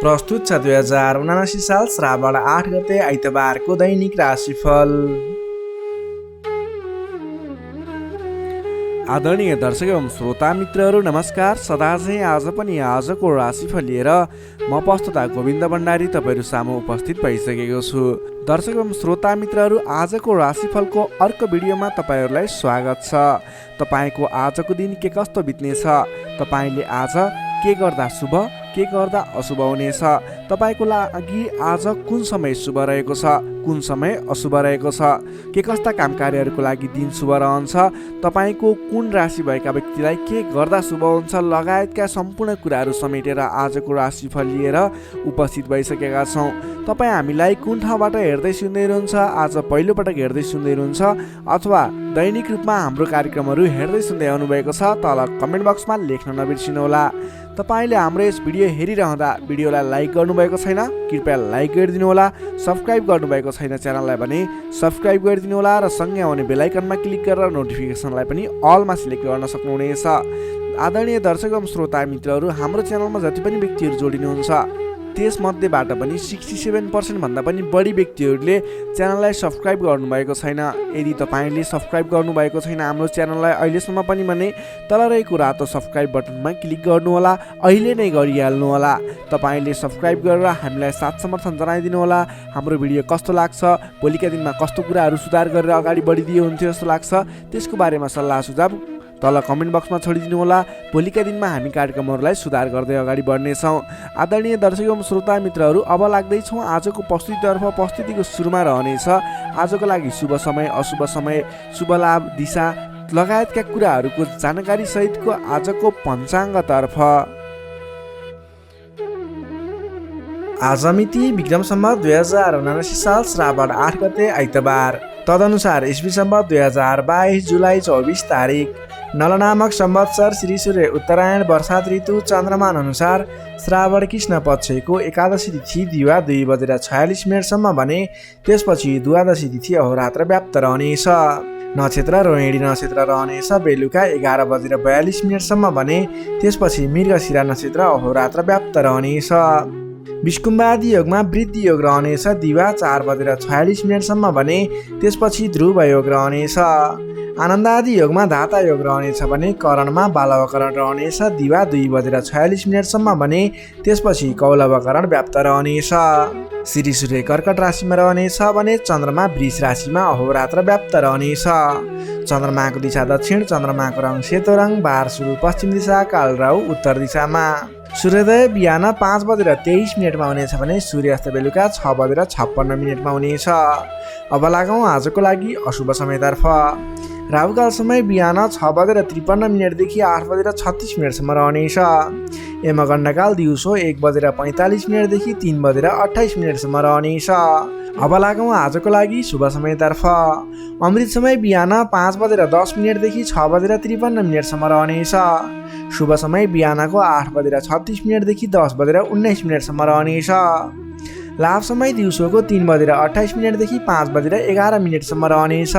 प्रस्तुत छ 2079 साल श्रावण 8 गते आइतबारको दैनिक राशिफल। आदरणीय दर्शक एवं श्रोता मित्रहरू नमस्कार। सदाझै आज पनि आजको राशिफल लिएर म प्रस्तुता गोविन्द भण्डारी तपाईँहरू सामु उपस्थित भइसकेको छु। दर्शक एवं श्रोता मित्रहरू, आजको राशिफलको अर्को भिडियोमा तपाईँहरूलाई स्वागत छ। तपाईँको आजको दिन के कस्तो बित्नेछ, तपाईँले आज के गर्दा शुभ के गर्दा अशुभ हुनेछ, तपाईँको लागि आज कुन समय शुभ रहेको छ कुन समय अशुभ रहेको छ, के कस्ता काम कार्यहरूको लागि दिन शुभ रहन्छ, तपाईँको कुन राशि भएका व्यक्तिलाई के गर्दा शुभ हुन्छ लगायतका सम्पूर्ण कुराहरू समेटेर आजको राशिफल लिएर उपस्थित भइसकेका छौँ। तपाईँ हामीलाई कुन ठाउँबाट हेर्दै सुन्दै हुनुहुन्छ, आज पहिलोपटक हेर्दै सुन्दै हुनुहुन्छ अथवा दैनिक रूपमा हाम्रो कार्यक्रमहरू हेर्दै सुन्दै आउनुभएको छ, तल कमेन्ट बक्समा लेख्न नबिर्सिनुहोला। तपाईँले हाम्रो यस भिडियो हेरिरहँदा भिडियोलाई लाइक गर्नुभएको छैन, कृपया लाइक गरिदिनु होला। सब्सक्राइब गर्नुभएको छैन च्यानललाई भने सब्सक्राइब गरिदिनु होला र सँगै आउने बेल आइकनमा क्लिक गरेर नोटिफिकेसनलाई पनि अलमा सिलेक्ट गर्न सक्नुहुनेछ। आदरणीय दर्शक एवं श्रोता मित्रहरू, हाम्रो च्यानलमा जति पनि व्यक्तिहरू जोडिनुहुन्छ त्यसमध्येबाट पनि 67% भन्दा पनि बढी व्यक्तिहरूले च्यानललाई सब्सक्राइब गर्नुभएको छैन। यदि तपाईँले सब्सक्राइब गर्नुभएको छैन हाम्रो च्यानललाई अहिलेसम्म पनि भने तल रहेको रातो सब्सक्राइब बटनमा क्लिक गर्नुहोला, अहिले नै गरिहाल्नुहोला। तपाईँले सब्सक्राइब गरेर हामीलाई साथ समर्थन जनाइदिनु होला। हाम्रो भिडियो कस्तो लाग्छ, भोलिका दिनमा कस्तो कुराहरू सुधार गरेर अगाडि बढिदिए हुन्थ्यो जस्तो लाग्छ, त्यसको बारेमा सल्लाह सुझाव तल कमेन्ट बक्समा छोडिदिनु होला। भोलिका दिनमा हामी कार्यक्रमहरूलाई सुधार गर्दै अगाडि बढ्नेछौँ। आदरणीय दर्शक एवं श्रोता मित्रहरू, अब लाग्दैछौँ आजको प्रस्तुतितर्फ। प्रस्तुतिको सुरुमा रहनेछ आजको लागि शुभ समय अशुभ समय, शुभ लाभ दिशा लगायतका कुराहरूको जानकारी सहितको आजको पञ्चाङ्गतर्फ। आज मिति विक्रम सम्वत 2079 साल श्रावण 8 गते आइतबार, तदनुसार इस्वी सम्वत 2022 जुलाई 24 तारिक। नल नामक संवत्सर श्री सूर्य उत्तरायण वर्षात ऋतु चन्द्रमान अनुसार श्रावण कृष्ण पक्षको एकादशी तिथि दिवा 2:46 भने त्यसपछि द्वादशी तिथि अहोरात्र व्याप्त रहनेछ। नक्षत्र रोहिणी नक्षत्र रहनेछ बेलुका 11:42 भने त्यसपछि मृगशिरा नक्षत्र अहोरात्र व्याप्त रहनेछ। विष्कुम्बादी योगमा वृद्धि योग रहनेछ दिवा 4:46 भने त्यसपछि ध्रुव योग रहनेछ। आनन्दादि योगमा धाता योग रहनेछ भने करणमा बालवकरण रहनेछ दिवा 2:46 भने त्यसपछि कौलवकरण व्याप्त रहनेछ। श्री सूर्य कर्कट राशिमा रहनेछ भने चन्द्रमा वृष राशिमा अहोरात्र व्याप्त रहनेछ। चन्द्रमाको दिशा दक्षिण, चन्द्रमाको रङ सेतो रङ, बार सुरु पश्चिम दिशा, कालराहु उत्तर दिशामा। सूर्योदय बिहान 5:23 हुनेछ भने सूर्यास्त बेलुका 6:56 हुनेछ। अब लागौँ आजको लागि अशुभ समयतर्फ। राहुकाल समय बिहान 6:53 देखि 8:36 रहनेछ। यमगण्डकाल दिउँसो 1:45 देखि 3:28 रहनेछ। अब लागौँ आजको लागि शुभ समयतर्फ। अमृत समय बिहान 5:10 देखि 6:53 रहनेछ। शुभ समय बिहानको 8:36 देखि 10:19 रहनेछ। लाभ समय दिउँसोको 3:28 देखि 5:11 रहनेछ।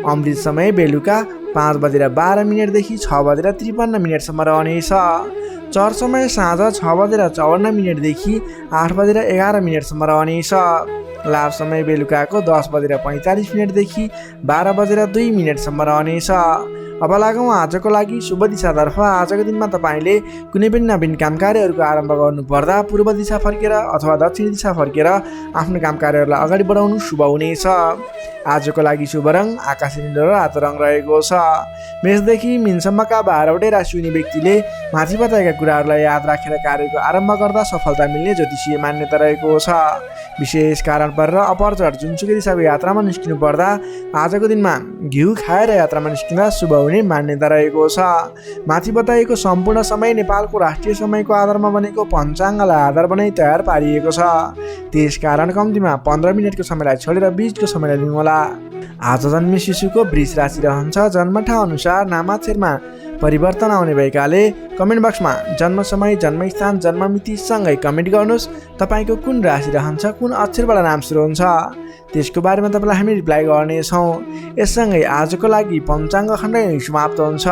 अमृत समय बेलुका 5:12 देखि 6:53 रहनेछ। चर समय साँझ 6:54 देखि 8:11 रहनेछ। लाभ समय बेलुकाको 10:45 देखि 12:02 रहनेछ। अब लागौँ आजको लागि शुभ दिशातर्फ। आजको दिनमा तपाईँले कुनै पनि नवीन काम कार्यहरूको आरम्भ गर्नुपर्दा पूर्व दिशा फर्केर अथवा दक्षिण दिशा फर्केर आफ्नो काम कार्यहरूलाई अगाडि बढाउनु शुभ हुनेछ। आजको लागि शुभ रङ आकाशी नीलो र रातो रङ रहेको छ। मेषदेखि मीनसम्मका 12वटै राशि हुने व्यक्तिले माथि बताएका कुराहरूलाई याद राखेर कार्यको आरम्भ गर्दा सफलता मिल्ने ज्योतिषीय मान्यता रहेको छ। विशेष कारण परेर अपरचट जुनसुकै दिशाको यात्रामा निस्किनु पर्दा आजको दिनमा घिउ खाएर यात्रामा निस्किँदा शुभ हुने मान्यता रहेको छ। माथि बताइएको सम्पूर्ण समय नेपालको राष्ट्रिय समयको आधारमा बनेको पञ्चाङ्गलाई आधार बनाई तयार पारिएको छ। त्यसकारण कम्तीमा 15 मिनटको समयलाई छोडेर बीचको समयलाई लिनु होला। आज जन्मे शिशुको वृष राशि रहन्छ। जन्मठाउँ अनुसार नामाक्षरमा परिवर्तन आउने भएकाले कमेन्ट बक्समा जन्म समय, जन्मस्थान, जन्ममिति सँगै कमेन्ट गर्नुहोस्। तपाईँको कुन राशि रहन्छ, कुन अक्षरबाट नाम सुरु हुन्छ, त्यसको बारेमा तपाईँलाई हामी रिप्लाई गर्नेछौँ। यससँगै आजको लागि पञ्चाङ्ग खण्ड समाप्त हुन्छ।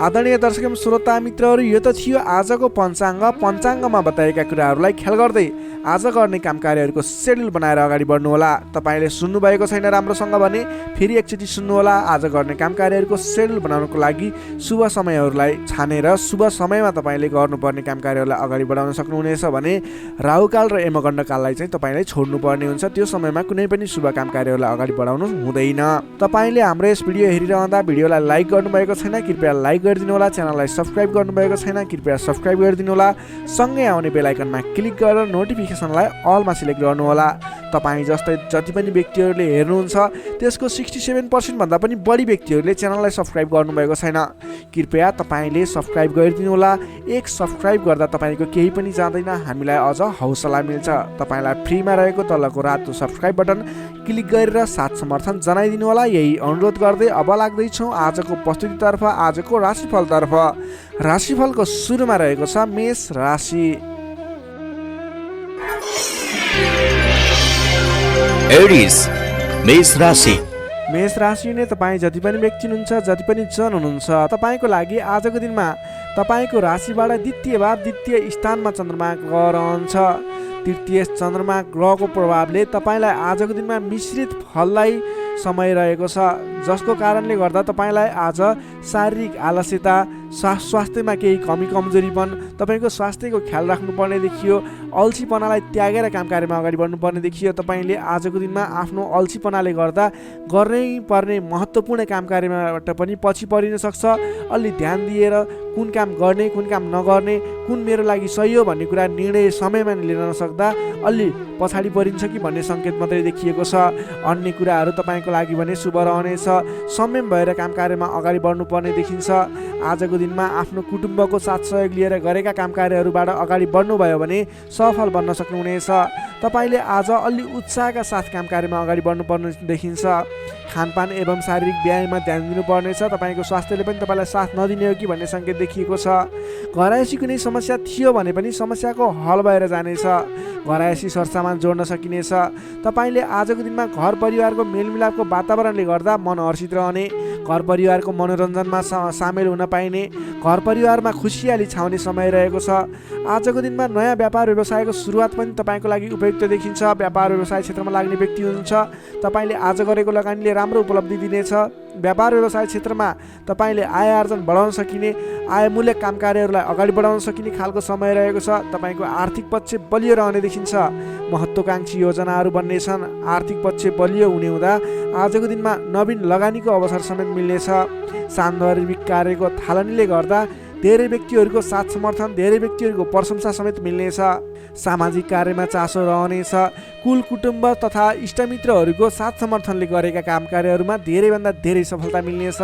आदरणीय दर्शक एवं श्रोता मित्रहरू, यो त थियो आजको पञ्चाङ्गमा बताएका कुराहरूलाई ख्याल गर्दै आज गर्ने काम कार्यहरूको सेड्युल बनाएर अगाडि बढ्नुहोला। तपाईँले सुन्नुभएको छैन राम्रोसँग भने फेरि एकचोटि सुन्नुहोला। आज गर्ने काम कार्यहरूको सेड्युल बनाउनको लागि शुभ समयहरूलाई छानेर शुभ समयमा तपाईँले गर्नुपर्ने काम कार्यहरूलाई अगाडि बढाउन सक्नुहुनेछ भने राहुकाल र यमगण्ड काललाई चाहिँ तपाईँले छोड्नुपर्ने हुन्छ। त्यो समयमा कुनै पनि शुभ काम कार्यहरूलाई अगाडि बढाउनु हुँदैन। तपाईँले हाम्रो यस भिडियो हेरिरहँदा भिडियोलाई लाइक गर्नुभएको छैन, कृपया लाइक गरिदिनु होला। च्यानललाई सब्सक्राइब गर्नुभएको छैन, कृपया सब्सक्राइब गरिदिनु होला। सँगै आउने बेल आइकनमा क्लिक गरेर नोटिफिकेसनलाई अलमा सिलेक्ट गर्नुहोला। तपाईँ जस्तै जति पनि व्यक्तिहरूले हेर्नुहुन्छ त्यसको 67% भन्दा पनि बढी व्यक्तिहरूले च्यानललाई सब्सक्राइब गर्नुभएको छैन। कृपया तपाईँले सब्सक्राइब गरिदिनु होला। एक सब्सक्राइब गर्दा तपाईँको केही पनि जाँदैन, हामीलाई अझ हौसला मिल्छ। तपाईँलाई फ्रीमा रहेको तलको रातो सब्सक्राइब बटन क्लिक गरेर साथ समर्थन जनाइदिनु होला। यही अनुरोध गर्दै अब लाग्दैछौँ आजको प्रस्तुतितर्फ, आजको राशिफलतर्फ। राशिफलको सुरुमा रहेको छ मेष राशि। एरिस मेष राशि। मेष राशि नै तपाईँ जति पनि व्यक्ति हुनुहुन्छ, जति पनि जन हुनुहुन्छ, तपाईँको लागि आजको दिनमा तपाईँको राशिबाट द्वितीय स्थानमा चन्द्रमा ग्रह रहन्छ। तृतीय चन्द्रमा ग्रहको प्रभावले तपाईँलाई आजको दिनमा मिश्रित फललाई समय रहेको छ, जसको कारणले गर्दा तपाईँलाई आज शारीरिक आलस्यता, स्वास्थ्यमा केही कमी कमजोरीपन, तपाईँको स्वास्थ्यको ख्याल राख्नुपर्ने देखियो। अल्छीपनालाई त्यागेर काम कार्यमा अगाडि बढ्नुपर्ने देखियो। तपाईँले आजको दिनमा आफ्नो अल्छीपनाले गर्दा गर्नै पर्ने महत्त्वपूर्ण काम कार्यबाट पनि पछि परिन सक्छ। अलि ध्यान दिएर कुन काम गर्ने, कुन काम नगर्ने, कुन मेरो लागि सही हो भन्ने कुरा निर्णय समयमा लिन नसक्दा अलि पछाडि परिन्छ कि भन्ने सङ्केत मात्रै देखिएको छ। अन्य कुराहरू तपाईँको लागि भने शुभ रहनेछ। संयम भएर काम कार्यमा अगाडि बढ्नुपर्ने देखिन्छ। आजको दिनमा आफ्नो कुटुम्बको साथ सहयोग लिएर गरेका काम कार्यहरूबाट अगाडि बढ्नुभयो भने सफल बन्न सक्नुहुनेछ। तपाईँले आज अलि उत्साहका साथ काम कार्यमा अगाडि बढ्नुपर्ने देखिन्छ। खानपान एवं शारीरिक व्यायाममा ध्यान दिनुपर्नेछ। तपाईँको स्वास्थ्यले पनि तपाईँलाई साथ नदिने हो कि भन्ने सङ्केत देखिएको छ। घरायसी कुनै समस्या थियो भने पनि समस्याको हल भएर जानेछ। घरायसी सरसामान जोड्न सकिनेछ। तपाईँले आजको दिनमा घर परिवारको मेलमिलापको वातावरणले गर्दा मन हर्षित रहने, घर परिवारको मनोरञ्जनमा सामेल हुन पाइने, घर परिवारमा खुसियाली छाउने समय रहेको छ। आजको दिनमा नयाँ व्यापार व्यवसायको सुरुवात पनि तपाईँको लागि उपयुक्त देखिन्छ। व्यापार व्यवसाय क्षेत्रमा लाग्ने व्यक्ति हुनुहुन्छ, तपाईँले आज गरेको लगानीले राम्रो उपलब्धि दिनेछ। व्यापार व्यवसाय क्षेत्रमा तपाईँले आय आर्जन बढाउन सकिने, आयमूलक काम कार्यहरूलाई अगाडि बढाउन सकिने खालको समय रहेको छ। तपाईँको आर्थिक पक्ष बलियो रहने देखिन्छ। महत्त्वाकांक्षी योजनाहरू बन्नेछन्। आर्थिक पक्ष बलियो हुने हुँदा आजको दिनमा नवीन लगानीको अवसर समेत मिल्नेछ। सान्दर्भिक कार्यको थालनीले गर्दा धेरै व्यक्तिहरूको साथ समर्थन, धेरै व्यक्तिहरूको प्रशंसा समेत मिल्नेछ। सामाजिक कार्यमा चासो रहनेछ। कुल कुटुम्ब तथा इष्टमित्रहरूको साथ समर्थनले गरेका काम कार्यहरूमा धेरैभन्दा धेरै सफलता मिल्नेछ।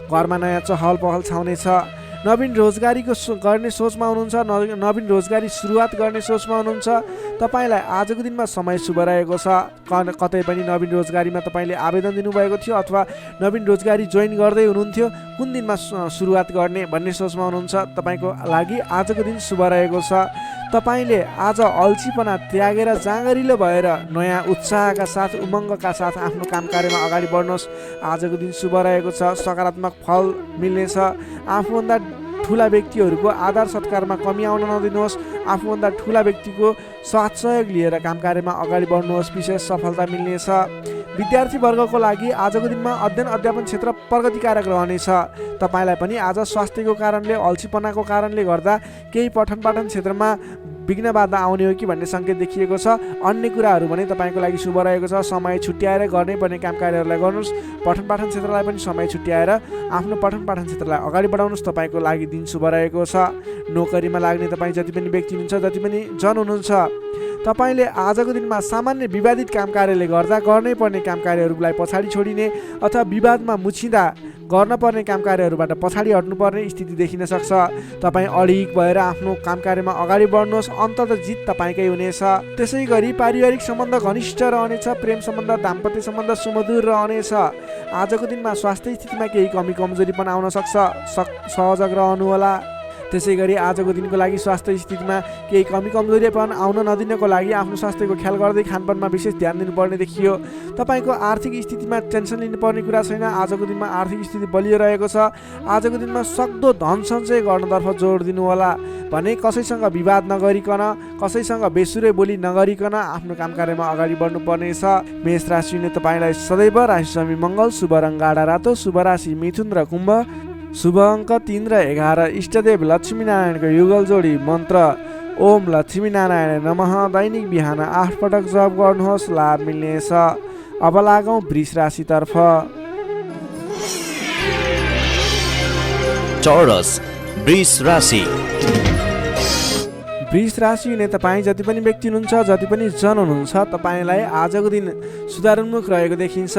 घरमा नयाँ चहल पहल छाउनेछ। नवीन रोजगारीको गर्ने सोचमा हुनुहुन्छ, नवीन रोजगारी सुरुवात गर्ने सोचमा हुनुहुन्छ, तपाईँलाई आजको दिनमा समय शुभ रहेको छ। कतै पनि नवीन रोजगारीमा तपाईँले आवेदन दिनुभएको थियो अथवा नवीन रोजगारी जोइन गर्दै हुनुहुन्थ्यो, कुन दिनमा सुरुवात गर्ने भन्ने सोचमा हुनुहुन्छ, तपाईँको लागि आजको दिन शुभ रहेको छ। तपाईँले आज अल्छीपना त्यागेर जाँगरिलो भएर नयाँ उत्साहका साथ, उमङ्गका साथ आफ्नो काम कार्यमा अगाडि बढ्नुहोस्। आजको दिन शुभ रहेको छ। सकारात्मक फल मिल्नेछ। आफूभन्दा ठुला व्यक्तिहरूको आदर सत्कारमा कमी आउन नदिनुहोस्। आफूभन्दा ठुला व्यक्तिको साथ सहयोग लिएर काम कार्यमा अगाडि बढ्नुहोस्। विशेष सफलता मिल्नेछ। विद्यार्थी वर्गको लागि आजको दिनमा अध्ययन अध्यापन क्षेत्र प्रगतिकारक रहनेछ। तपाईँलाई पनि आज स्वास्थ्यको कारणले, अल्छीपनाको कारणले गर्दा केही पठन पाठन क्षेत्रमा विघ्न बाधा आउने हो कि भन्ने सङ्केत देखिएको छ। अन्य कुराहरू भने तपाईँको लागि शुभ रहेको छ। समय छुट्याएर गर्नै पर्ने काम कार्यहरूलाई गर्नुहोस्। पठन पाठन क्षेत्रलाई पनि समय छुट्याएर आफ्नो पठन पाठन क्षेत्रलाई अगाडि बढाउनुहोस्। तपाईँको लागि दिन शुभ रहेको छ। नोकरीमा लाग्ने तपाईँ जति पनि व्यक्ति हुनुहुन्छ, जति पनि जन हुनुहुन्छ, तपाईँले आजको दिनमा सामान्य विवादित काम कार्यले गर्दा गर्नै पर्ने काम कार्यहरूलाई पछाडि छोडिने अथवा विवादमा मुछिँदा गर्न पर्ने काम कार्यहरूबाट पछाडि हट्नुपर्ने स्थिति देखिन सक्छ। तपाईँ अडिग भएर आफ्नो काम कार्यमा अगाडि बढ्नुहोस्। अन्ततः जित तपाईँकै हुनेछ। त्यसै गरी पारिवारिक सम्बन्ध घनिष्ठ रहनेछ। प्रेम सम्बन्ध, दाम्पत्य सम्बन्ध सुमधुर रहनेछ। आजको दिनमा स्वास्थ्य स्थितिमा केही कमी कमजोरी पनि आउन सक्छ। सहजग रहनुहोला। त्यसै गरी आजको दिनको लागि स्वास्थ्य स्थितिमा केही कमी कमजोरीपन आउन नदिनको लागि आफ्नो स्वास्थ्यको ख्याल गर्दै खानपानमा विशेष ध्यान दिनुपर्ने देखियो। तपाईँको आर्थिक स्थितिमा टेन्सन लिनुपर्ने कुरा छैन। आजको दिनमा आर्थिक स्थिति बलियो रहेको छ। आजको दिनमा सक्दो धन सञ्चय गर्नतर्फ जोड दिनुहोला भने कसैसँग विवाद नगरिकन, कसैसँग बेसुरै बोली नगरिकन आफ्नो काम कार्यमा अगाडि बढ्नुपर्नेछ। मेष राशिले तपाईँलाई सदैव राशिस्वामी मङ्गल, शुभ रङ गाढा रातो, शुभ राशि मिथुन र कुम्भ, शुभ अङ्क 3 र 11, इष्टदेव लक्ष्मीनारायणको युगल जोडी मन्त्र ओम लक्ष्मीनारायण नमः। दैनिक बिहान 8 पटक जप गर्नुहोस्, लाभ मिल्नेछ। अब लागौँ वृष राशितर्फ। चौरस वृष राशि। वृष राशि हुने तपाईँ जति पनि व्यक्ति हुनुहुन्छ, जति पनि जन हुनुहुन्छ, तपाईँलाई आजको दिन सुधारोन्मुख रहेको देखिन्छ।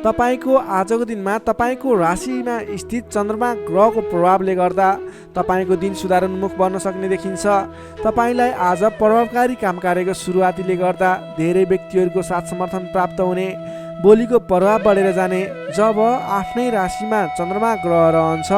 तपाईँको आजको दिनमा तपाईँको राशिमा स्थित चन्द्रमा ग्रहको प्रभावले गर्दा तपाईँको दिन सुधारोन्मुख बन्न सक्ने देखिन्छ। तपाईँलाई आज प्रभावकारी काम कार्यको सुरुवातीले गर्दा धेरै व्यक्तिहरूको साथ समर्थन प्राप्त हुने, बोलीको प्रभाव बढेर जाने। जब आफ्नै राशिमा चन्द्रमा ग्रह रहन्छ,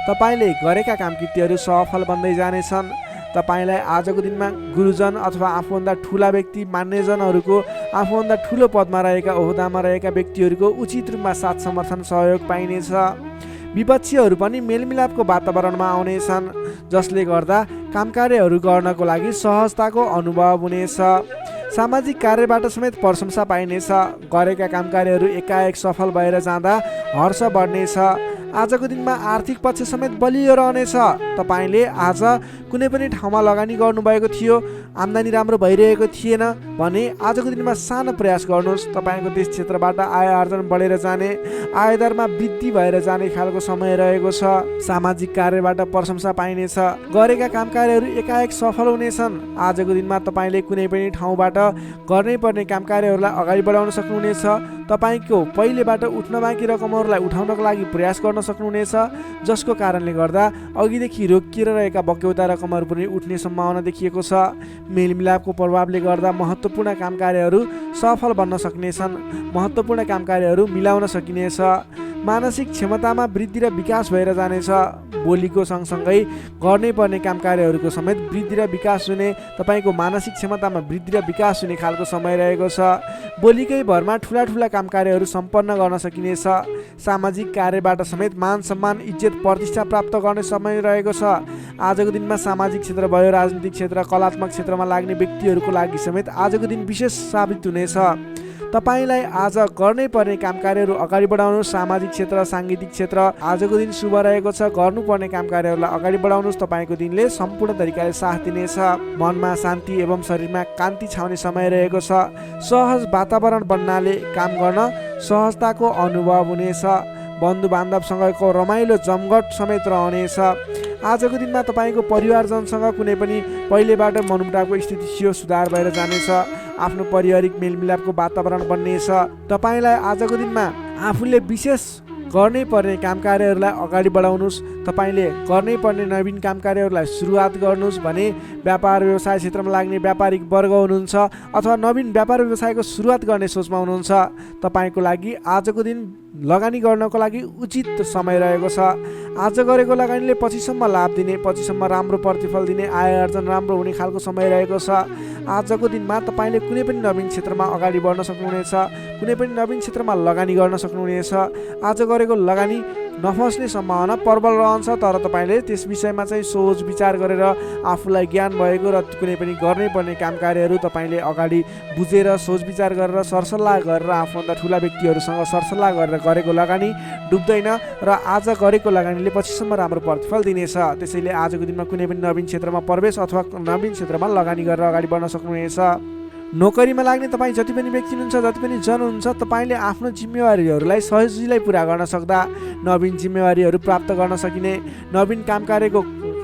तपाईँले गरेका काम कृत्यहरू सफल बन्दै जानेछन्। तपाईँलाई आजको दिनमा गुरुजन अथवा आफूभन्दा ठुला व्यक्ति, मान्यजनहरूको, आफूभन्दा ठुलो पदमा रहेका, ओहदामा रहेका व्यक्तिहरूको उचित रूपमा साथ समर्थन सहयोग पाइनेछ। विपक्षीहरू पनि मेलमिलापको वातावरणमा आउनेछन्, जसले गर्दा काम कार्यहरू गर्नको लागि सहजताको अनुभव हुनेछ। सामाजिक कार्यबाट समेत प्रशंसा पाइनेछ। गरेका काम कार्यहरू एकाएक सफल भएर जाँदा हर्ष बढ्नेछ। आजको दिनमा आर्थिक पक्ष समेत बलियो रहनेछ। तपाईँले आज कुनै पनि ठाउँमा लगानी गर्नुभएको थियो, आम्दानी राम्रो भइरहेको थिएन भने आजको दिनमा सानो प्रयास गर्नुहोस्। तपाईँको त्यस क्षेत्रबाट आय आर्जन बढेर जाने, आयदरमा वृद्धि भएर जाने खालको समय रहेको छ। सामाजिक कार्यबाट प्रशंसा पाइनेछ। गरेका काम कार्यहरू एकाएक सफल हुनेछन्। आजको दिनमा तपाईँले कुनै पनि ठाउँबाट गर्नै पर्ने काम कार्यहरूलाई अगाडि बढाउन सक्नुहुनेछ। तपाईँको पहिलेबाट उठ्न बाँकी रकमहरूलाई उठाउनको लागि प्रयास गर्न सक्नुहुनेछ, जसको कारणले गर्दा अघिदेखि रोकिएर रहेका बक्यौता रकमहरू पनि उठ्ने सम्भावना देखिएको छ। मेलमिलापको प्रभावले गर्दा महत्त्वपूर्ण काम कार्यहरू सफल बन्न सक्नेछन्। महत्त्वपूर्ण काम कार्यहरू मिलाउन सकिनेछ। मानसिक क्षमतामा वृद्धि र विकास भएर जानेछ। बोलीको सँगसँगै गर्नै पर्ने काम कार्यहरूको समेत वृद्धि र विकास हुने, तपाईँको मानसिक क्षमतामा वृद्धि र विकास हुने खालको समय रहेको छ। बोलीकै भरमा ठुला ठुला काम कार्यहरू सम्पन्न गर्न सकिनेछ। सामाजिक कार्यबाट समेत मान सम्मान, इज्जत, प्रतिष्ठा प्राप्त गर्ने समय रहेको छ। आजको दिनमा सामाजिक क्षेत्र भयो, राजनीतिक क्षेत्र, कलात्मक क्षेत्रमा लाग्ने व्यक्तिहरूको लागि समेत आजको दिन विशेष साबित हुनेछ। तपाईँलाई आज गर्नै पर्ने काम कार्यहरू अगाडि बढाउनुहोस्। सामाजिक क्षेत्र, साङ्गीतिक क्षेत्र आजको दिन शुभ रहेको छ। गर्नुपर्ने काम कार्यहरूलाई अगाडि बढाउनुहोस्। तपाईँको दिनले सम्पूर्ण तरिकाले साथ दिनेछ। मनमा शान्ति एवं शरीरमा कान्ति छाउने समय रहेको छ। सहज वातावरण बन्नाले काम गर्न सहजताको अनुभव हुनेछ। बन्धु बान्धवसँगको रमाइलो जमघट समेत रहनेछ। आजको दिनमा तपाईँको परिवारजनसँग कुनै पनि पहिलेबाट मनमुटावको स्थिति थियो, सुधार भएर जानेछ। आफ्नो पारिवारिक मेलमिलापको वातावरण बन्नेछ। तपाईँलाई आजको दिनमा आफूले विशेष गर्नै पर्ने काम कार्यहरूलाई अगाडि बढाउनुहोस्। तपाईँले गर्नै पर्ने नवीन काम कार्यहरूलाई सुरुवात गर्नुहोस् भने व्यापार व्यवसाय क्षेत्रमा लाग्ने व्यापारिक वर्ग हुनुहुन्छ अथवा नवीन व्यापार व्यवसायको सुरुवात गर्ने सोचमा हुनुहुन्छ, तपाईँको लागि आजको दिन लगानी गर्नको लागि उचित समय रहेको छ। आज गरेको लगानीले पछिसम्म लाभ दिने, पछिसम्म राम्रो प्रतिफल दिने, आय आर्जन राम्रो हुने खालको समय रहेको छ। आजको दिनमा तपाईँले कुनै पनि नवीन क्षेत्रमा अगाडि बढ्न सक्नुहुनेछ, कुनै पनि नवीन क्षेत्रमा लगानी गर्न सक्नुहुनेछ। आज गरेको लगानी नफस्ने सम्भावना प्रबल रहन्छ, तर तपाईँले त्यस विषयमा चाहिँ सोच विचार गरेर आफूलाई ज्ञान भएको र कुनै पनि गर्नै पर्ने काम कार्यहरू तपाईँले अगाडि बुझेर सोच विचार गरेर सरसल्लाह गरेर आफूभन्दा ठुला व्यक्तिहरूसँग सरसल्लाह गरेर गरेको लगानी डुब्दैन र आज गरेको लगानीले पछिसम्म राम्रो प्रतिफल दिनेछ। त्यसैले आजको दिनमा कुनै पनि नवीन क्षेत्रमा प्रवेश अथवा नवीन क्षेत्रमा लगानी गरेर अगाडि बढ्न सक्नुहुनेछ। नोकरीमा लाग्ने तपाईँ जति पनि व्यक्ति हुनुहुन्छ, जति पनि जन हुनुहुन्छ, तपाईँले आफ्नो जिम्मेवारीहरूलाई सजिलै पुरा गर्न सक्दा नवीन जिम्मेवारीहरू प्राप्त गर्न सकिने, नवीन काम कार्यको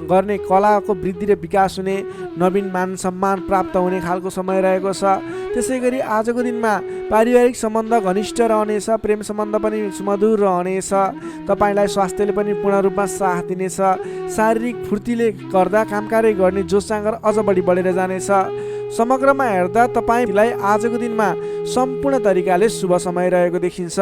गर्ने कलाको वृद्धि र विकास हुने, नवीन मान सम्मान प्राप्त हुने खालको समय रहेको छ। त्यसै गरी आजको दिनमा पारिवारिक सम्बन्ध घनिष्ठ रहनेछ, प्रेम सम्बन्ध पनि सुमधुर रहनेछ। तपाईँलाई स्वास्थ्यले पनि पूर्ण रूपमा साथ दिनेछ। शारीरिक फुर्तीले गर्दा काम कार्य गर्ने जोस जाँगर अझ बढी बढेर जानेछ। समग्रमा हेर्दा तपाईँलाई आजको दिनमा सम्पूर्ण तरिकाले शुभ समय रहेको देखिन्छ।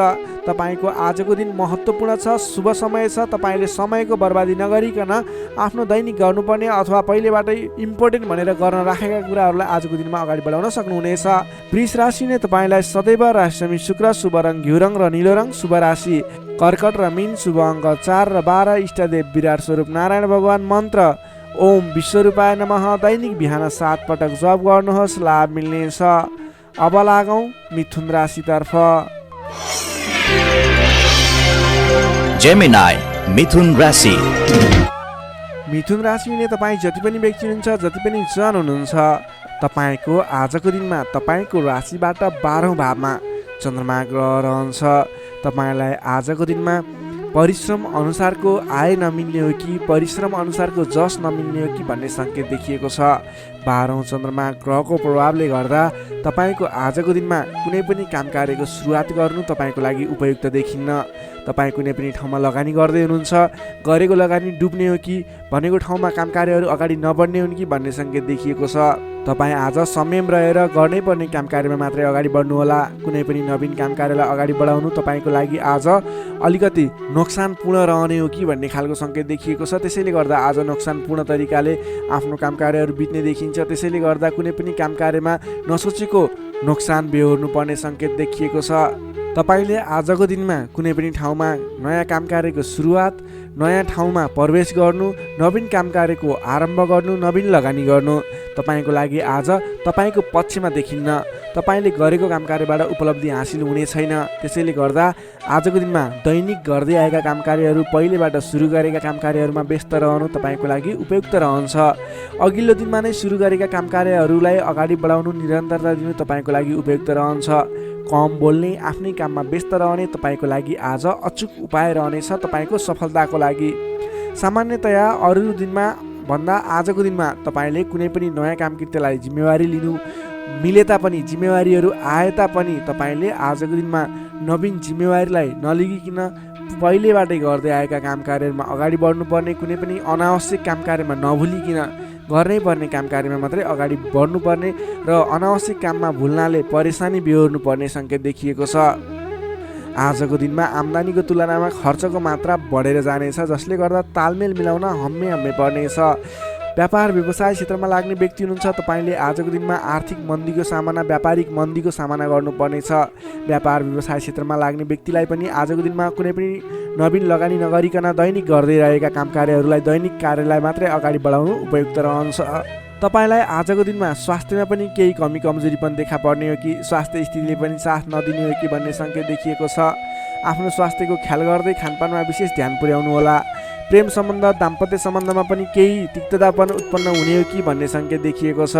तपाईँको आजको दिन महत्त्वपूर्ण छ, शुभ समय छ। तपाईँले समयको बर्बादी नगरिकन आफ्नो दैनिक गर्नुपर्ने अथवा पहिलेबाटै इम्पोर्टेन्ट भनेर गर्न राखेका कुराहरूलाई आजको दिनमा अगाडि बढाउन सक्नुहुनेछ। वृष राशिले तपाईँलाई सदैव रहस्यमय शुक्र, शुभ रङ घिउ रङ र निलो रङ, शुभ राशि कर्कट र मीन, शुभ अङ्क 4 र 12, इष्टदेव विराट स्वरूप नारायण भगवान, मन्त्र ओम विश्वरूपाय नमः। दैनिक बिहान 7 पटक जप गर्नुहोस्, लाभ मिल्नेछ। अब लागौँ मिथुन राशितर्फ। जेमिनाई मिथुन राशि। मिथुन राशिले तपाईँ जति पनि व्यक्ति हुनुहुन्छ, जति पनि जन हुनुहुन्छ, तपाईँको आजको दिनमा तपाईँको राशिबाट 12औं भावमा चन्द्रमा ग्रह रहन्छ। तपाईँलाई आजको दिनमा परिश्रम अनुसारको आय नमिल्ने हो कि परिश्रम अनुसारको जस नमिल्ने हो कि भन्ने सङ्केत देखिएको छ। 12औं चन्द्रमा ग्रहको प्रभावले गर्दा तपाईँको आजको दिनमा कुनै पनि काम कार्यको सुरुवात गर्नु तपाईँको लागि उपयुक्त देखिन्न। तपाईँ कुनै पनि ठाउँमा लगानी गर्दै हुनुहुन्छ, गरेको लगानी डुब्ने हो कि भनेको ठाउँमा काम कार्यहरू अगाडि नबढ्ने हुन् कि भन्ने सङ्केत देखिएको छ। तपाईँ आज संयम रहेर गर्नै पर्ने काम कार्यमा मात्रै अगाडि बढ्नुहोला। कुनै पनि नवीन काम कार्यलाई अगाडि बढाउनु तपाईँको लागि आज अलिकति नोक्सानपूर्ण रहने हो कि भन्ने खालको सङ्केत देखिएको छ। त्यसैले गर्दा आज नोक्सानपूर्ण तरिकाले आफ्नो काम कार्यहरू बित्ने देखिन्छ। त्यसैले गर्दा कुनै पनि काम कार्यमा नसोचेको नोक्सान बेहोर्नु पर्ने सङ्केत देखिएको छ। तपाईँले आजको दिनमा कुनै पनि ठाउँमा नयाँ काम कार्यको सुरुवात, नयाँ ठाउँमा प्रवेश गर्नु, नवीन काम कार्यको आरम्भ गर्नु, नवीन लगानी गर्नु तपाईँको लागि आज तपाईँको पक्षमा देखिन्न। तपाईँले गरेको काम कार्यबाट उपलब्धि हासिल हुने छैन। त्यसैले गर्दा आजको दिनमा दैनिक गर्दै आएका काम कार्यहरू, पहिलेबाट सुरु गरेका काम कार्यहरूमा व्यस्त रहनु तपाईँको लागि उपयुक्त रहन्छ। अघिल्लो दिनमा नै सुरु गरेका काम कार्यहरूलाई अगाडि बढाउनु, निरन्तरता दिनु तपाईँको लागि उपयुक्त रहन्छ। कम बोल्ने, आफ्नै काममा व्यस्त रहने तपाईँको लागि आज अचुक उपाय रहनेछ तपाईँको सफलताको लागि। सामान्यतया अरू दिनमा भन्दा आजको दिनमा तपाईँले कुनै पनि नयाँ काम कृत्यलाई जिम्मेवारी लिनु मिले तापनि, जिम्मेवारीहरू आए तापनि तपाईँले आजको दिनमा नवीन जिम्मेवारीलाई नलिगिकन पहिलेबाटै गर्दै आएका काम कार्यहरूमा अगाडि बढ्नुपर्ने, कुनै पनि अनावश्यक काम कार्यमा नभुलिकन गर्नै पर्ने काम कार्यमा मात्रै अगाडि बढ्नुपर्ने र अनावश्यक काममा भुल्नाले परेशानी बेहोर्नु पर्ने सङ्केत देखिएको छ। आजको दिनमा आम्दानीको तुलनामा खर्चको मात्रा बढेर जानेछ, जसले गर्दा तालमेल मिलाउन हम्मे पर्नेछ। व्यापार व्यवसाय क्षेत्रमा लाग्ने व्यक्ति हुनुहुन्छ, तपाईँले आजको दिनमा आर्थिक मन्दीको सामना, व्यापारिक मन्दीको सामना गर्नुपर्नेछ। व्यापार व्यवसाय क्षेत्रमा लाग्ने व्यक्तिलाई पनि आजको दिनमा कुनै पनि नवीन लगानी नगरिकन दैनिक गर्दै रहेका काम कार्यहरूलाई, दैनिक कार्यलाई मात्रै अगाडि बढाउनु उपयुक्त रहन्छ। तपाईँलाई आजको दिनमा स्वास्थ्यमा पनि केही कमी कमजोरी पनि देखा पर्ने हो कि स्वास्थ्य स्थितिले पनि साथ नदिने हो कि भन्ने सङ्केत देखिएको छ। आफ्नो स्वास्थ्यको ख्याल गर्दै खानपानमा विशेष ध्यान पुर्याउनु होला। प्रेम सम्बन्ध, दाम्पत्य सम्बन्धमा पनि केही तिक्ततापन उत्पन्न हुने हो कि भन्ने सङ्केत देखिएको छ।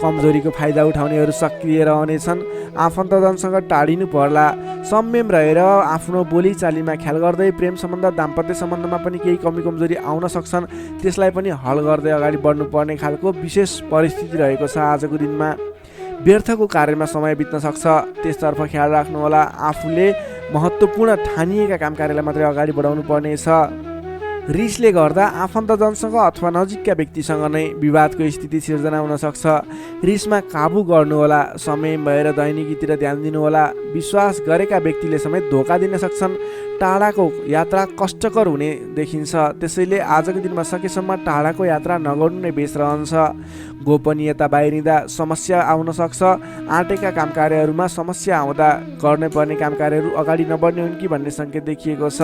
कमजोरीको फाइदा उठाउनेहरू सक्रिय रहनेछन्। आफन्तजनसँग टाढिनु पर्ला। संयम रहेर आफ्नो बोलीचालीमा ख्याल गर्दै प्रेम सम्बन्ध, दाम्पत्य सम्बन्धमा पनि केही कमी कमजोरी आउन सक्छन्, त्यसलाई पनि हल गर्दै अगाडि बढ्नुपर्ने खालको विशेष परिस्थिति रहेको छ। आजको दिनमा व्यर्थको कार्यमा समय बित्न सक्छ, त्यसतर्फ ख्याल राख्नुहोला। आफूले महत्त्वपूर्ण ठानिएका काम कार्यलाई मात्रै अगाडि बढाउनु पर्नेछ। रिसले गर्दा आफन्तजनसँग अथवा नजिकका व्यक्तिसँग नै विवादको स्थिति सिर्जना हुन सक्छ। रिसमा काबु गर्नुहोला। समय भएर दैनिकीतिर ध्यान दिनुहोला। विश्वास गरेका व्यक्तिले समेत धोका दिन सक्छन्। टाढाको यात्रा कष्टकर हुने देखिन्छ, त्यसैले आजको दिनमा सकेसम्म टाढाको यात्रा नगर्नु नै बेस रहन्छ। गोपनीयता बाहिरिँदा समस्या आउन सक्छ। आँटेका काम कार्यहरूमा समस्या आउँदा गर्नै पर्ने काम कार्यहरू अगाडि नबढ्ने हुन् कि भन्ने सङ्केत देखिएको छ।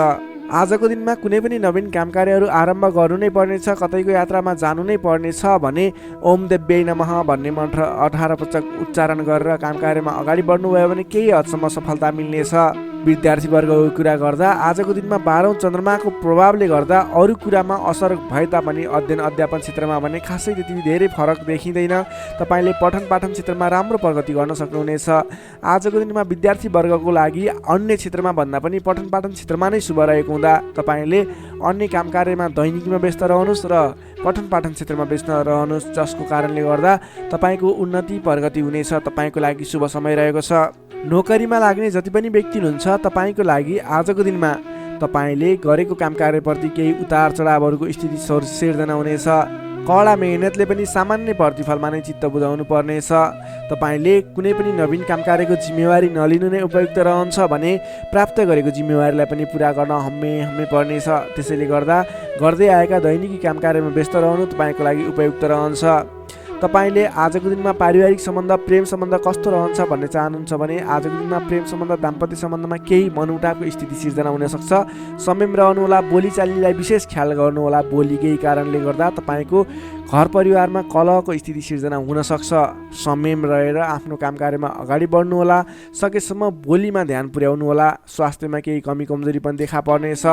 आजको दिनमा कुनै पनि नवीन काम कार्यहरू आरम्भ गर्नु नै पर्नेछ, कतैको यात्रामा जानु नै पर्नेछ भने ओम देव्यै नमः भन्ने मन्त्र 18 पटक उच्चारण गरेर काम कार्यमा अगाडि बढ्नुभयो भने केही हदसम्म सफलता मिल्नेछ। विद्यार्थीवर्गको कुरा गर्दा आजको दिनमा 12औं चन्द्रमाको प्रभावले गर्दा अरू कुरामा असर भए तापनि अध्ययन अध्यापन क्षेत्रमा भने खासै त्यति धेरै फरक देखिँदैन। तपाईँले पठन पाठन क्षेत्रमा राम्रो प्रगति गर्न सक्नुहुनेछ। आजको दिनमा विद्यार्थीवर्गको लागि अन्य क्षेत्रमा भन्दा पनि पठन पाठन क्षेत्रमा नै शुभ रहेको हुँदा तपाईँले अन्य काम कार्यमा दैनिकीमा व्यस्त रहनुहोस् र पठन पाठन क्षेत्रमा व्यस्त रहनुहोस्, जसको कारणले गर्दा तपाईँको उन्नति प्रगति हुनेछ। तपाईँको लागि शुभ समय रहेको छ। नोकरीमा लाग्ने जति पनि व्यक्ति हुनुहुन्छ, तपाईँको लागि आजको दिनमा तपाईँले गरेको काम कार्यप्रति केही उतार चढावहरूको स्थिति सिर्जना हुनेछ। कडा मेहनतले पनि सामान्य प्रतिफलमा नै चित्त बुझाउनु पर्नेछ। तपाईँले कुनै पनि नवीन काम कार्यको जिम्मेवारी नलिनु नै उपयुक्त रहन्छ भने प्राप्त गरेको जिम्मेवारीलाई पनि पुरा गर्न हम्मे पर्नेछ। त्यसैले गर्दा गर्दै आएका दैनिकी काम कार्यमा व्यस्त रहनु तपाईँको लागि उपयुक्त रहन्छ। तपाईँले आजको दिनमा पारिवारिक सम्बन्ध प्रेम सम्बन्ध कस्तो रहन्छ भन्ने चाहनुहुन्छ भने आजको दिनमा प्रेम सम्बन्ध दाम्पत्य सम्बन्धमा केही मनमुटावको स्थिति सिर्जना हुनसक्छ। संयम रहनुहोला, बोलीचालीलाई विशेष ख्याल गर्नुहोला। बोलीकै कारणले गर्दा तपाईँको घर परिवारमा कलहको स्थिति सिर्जना हुनसक्छ। संयम रहेर आफ्नो काम कार्यमा अगाडि बढ्नुहोला। सकेसम्म बोलीमा ध्यान पुर्याउनुहोला। स्वास्थ्यमा केही कमी कमजोरी पनि देखा पर्नेछ।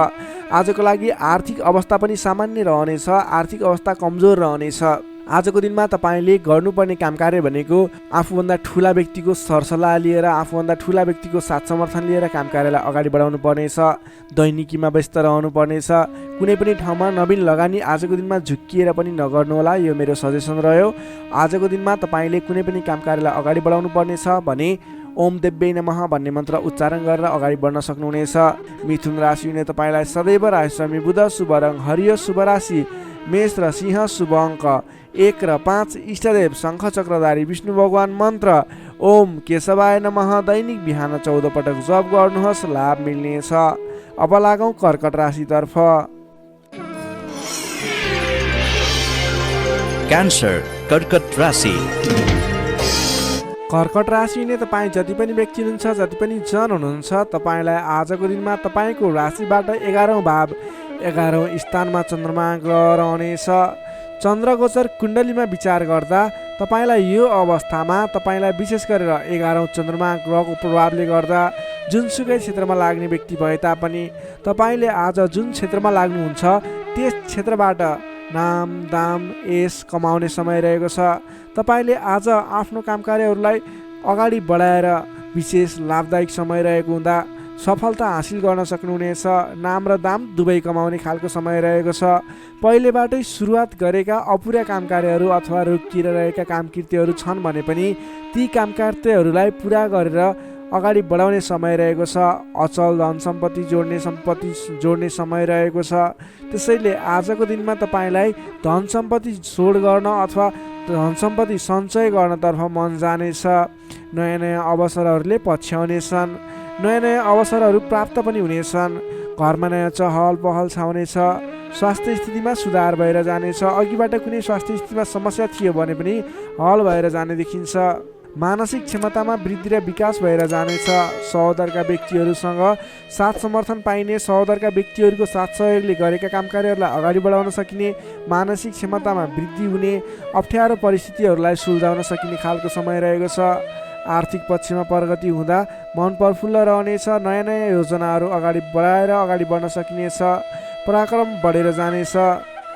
आजको लागि आर्थिक अवस्था पनि सामान्य रहनेछ। आर्थिक अवस्था कमजोर रहनेछ। आजको दिनमा तपाईँले गर्नुपर्ने काम कार्य भनेको आफूभन्दा ठुला व्यक्तिको सरसल्लाह लिएर आफूभन्दा ठुला व्यक्तिको साथ समर्थन लिएर काम कार्यलाई अगाडि बढाउनु पर्नेछ। दैनिकीमा व्यस्त रहनु पर्नेछ। कुनै पनि ठाउँमा नवीन लगानी आजको दिनमा झुक्किएर पनि नगर्नुहोला। यो मेरो सजेसन रह्यो। आजको दिनमा तपाईँले कुनै पनि काम कार्यलाई अगाडि बढाउनु पर्नेछ भने ओम देव्यै नमः भन्ने मन्त्र उच्चारण गरेर अगाडि बढ्न सक्नुहुनेछ। मिथुन राशि हुने तपाईँलाई सदैव राशिस्वामी बुध, शुभ रङ हरियो, शुभ राशि मेष र सिंह, शुभ अङ्क 1 र 5, इष्टदेव शङ्ख चक्रधारी विष्णु भगवान, मन्त्र ओम केशवाय नमः। दैनिक बिहान 14 पटक जप गर्नुहोस्, लाभ मिल्नेछ। अब लागौँ कर्कट राशितर्फ। क्यान्सर कर्कट राशि। कर्कट राशि हुने तपाईँ जति पनि व्यक्ति हुनुहुन्छ, जति पनि जन हुनुहुन्छ, तपाईँलाई आजको दिनमा तपाईँको राशिबाट 11औं भाव 11औं स्थानमा चन्द्रमा ग्रह रहनेछ। चन्द्रगोचर कुण्डलीमा विचार गर्दा तपाईँलाई यो अवस्थामा तपाईँलाई विशेष गरेर 11औं चन्द्रमा ग्रहको प्रभावले गर्दा जुनसुकै क्षेत्रमा लाग्ने व्यक्ति भए तापनि तपाईँले आज जुन क्षेत्रमा लाग्नुहुन्छ त्यस क्षेत्रबाट नाम दाम यश कमाउने समय रहेको छ। तपाईँले आज आफ्नो काम कार्यहरूलाई अगाडि बढाएर विशेष लाभदायक समय रहेको हुँदा सफलता हासिल गर्न सक्नुहुनेछ। नाम र दाम दुवै कमाउने खालको समय रहेको छ। पहिलेबाटै सुरुवात गरेका अपुरा काम कार्यहरू अथवा रोकिएर रहेका काम कृत्यहरू छन् भने पनि ती काम कार्यहरूलाई पुरा गरेर अगाडि बढाउने समय रहेको छ। अचल धन सम्पत्ति जोड्ने समय रहेको छ। त्यसैले आजको दिनमा तपाईँलाई धन सम्पत्ति जोड गर्न अथवा धन सम्पत्ति सञ्चय गर्नतर्फ मन जानेछ। नयाँ नयाँ अवसरहरूले पछ्याउनेछन्। नयाँ नयाँ अवसरहरू प्राप्त पनि हुनेछन्। घरमा नयाँ चहल पहल छाउनेछ। स्वास्थ्य स्थितिमा सुधार भएर जानेछ। अघिबाट कुनै स्वास्थ्य स्थितिमा समस्या थियो भने पनि हल भएर जाने देखिन्छ। मानसिक क्षमतामा वृद्धि र विकास भएर जानेछ। सहोदरका व्यक्तिहरूसँग साथ समर्थन पाइने, सहोदरका व्यक्तिहरूको साथ सहयोगले गरेका काम कार्यहरूलाई अगाडि बढाउन सकिने, मानसिक क्षमतामा वृद्धि हुने, अप्ठ्यारो परिस्थितिहरूलाई सुल्झाउन सकिने खालको समय रहेको छ। आर्थिक पक्षमा प्रगति हुँदा मन प्रफुल्ल रहनेछ। नयाँ नयाँ योजनाहरू अगाडि बढाएर अगाडि बढ्न सकिनेछ। पराक्रम बढेर जानेछ।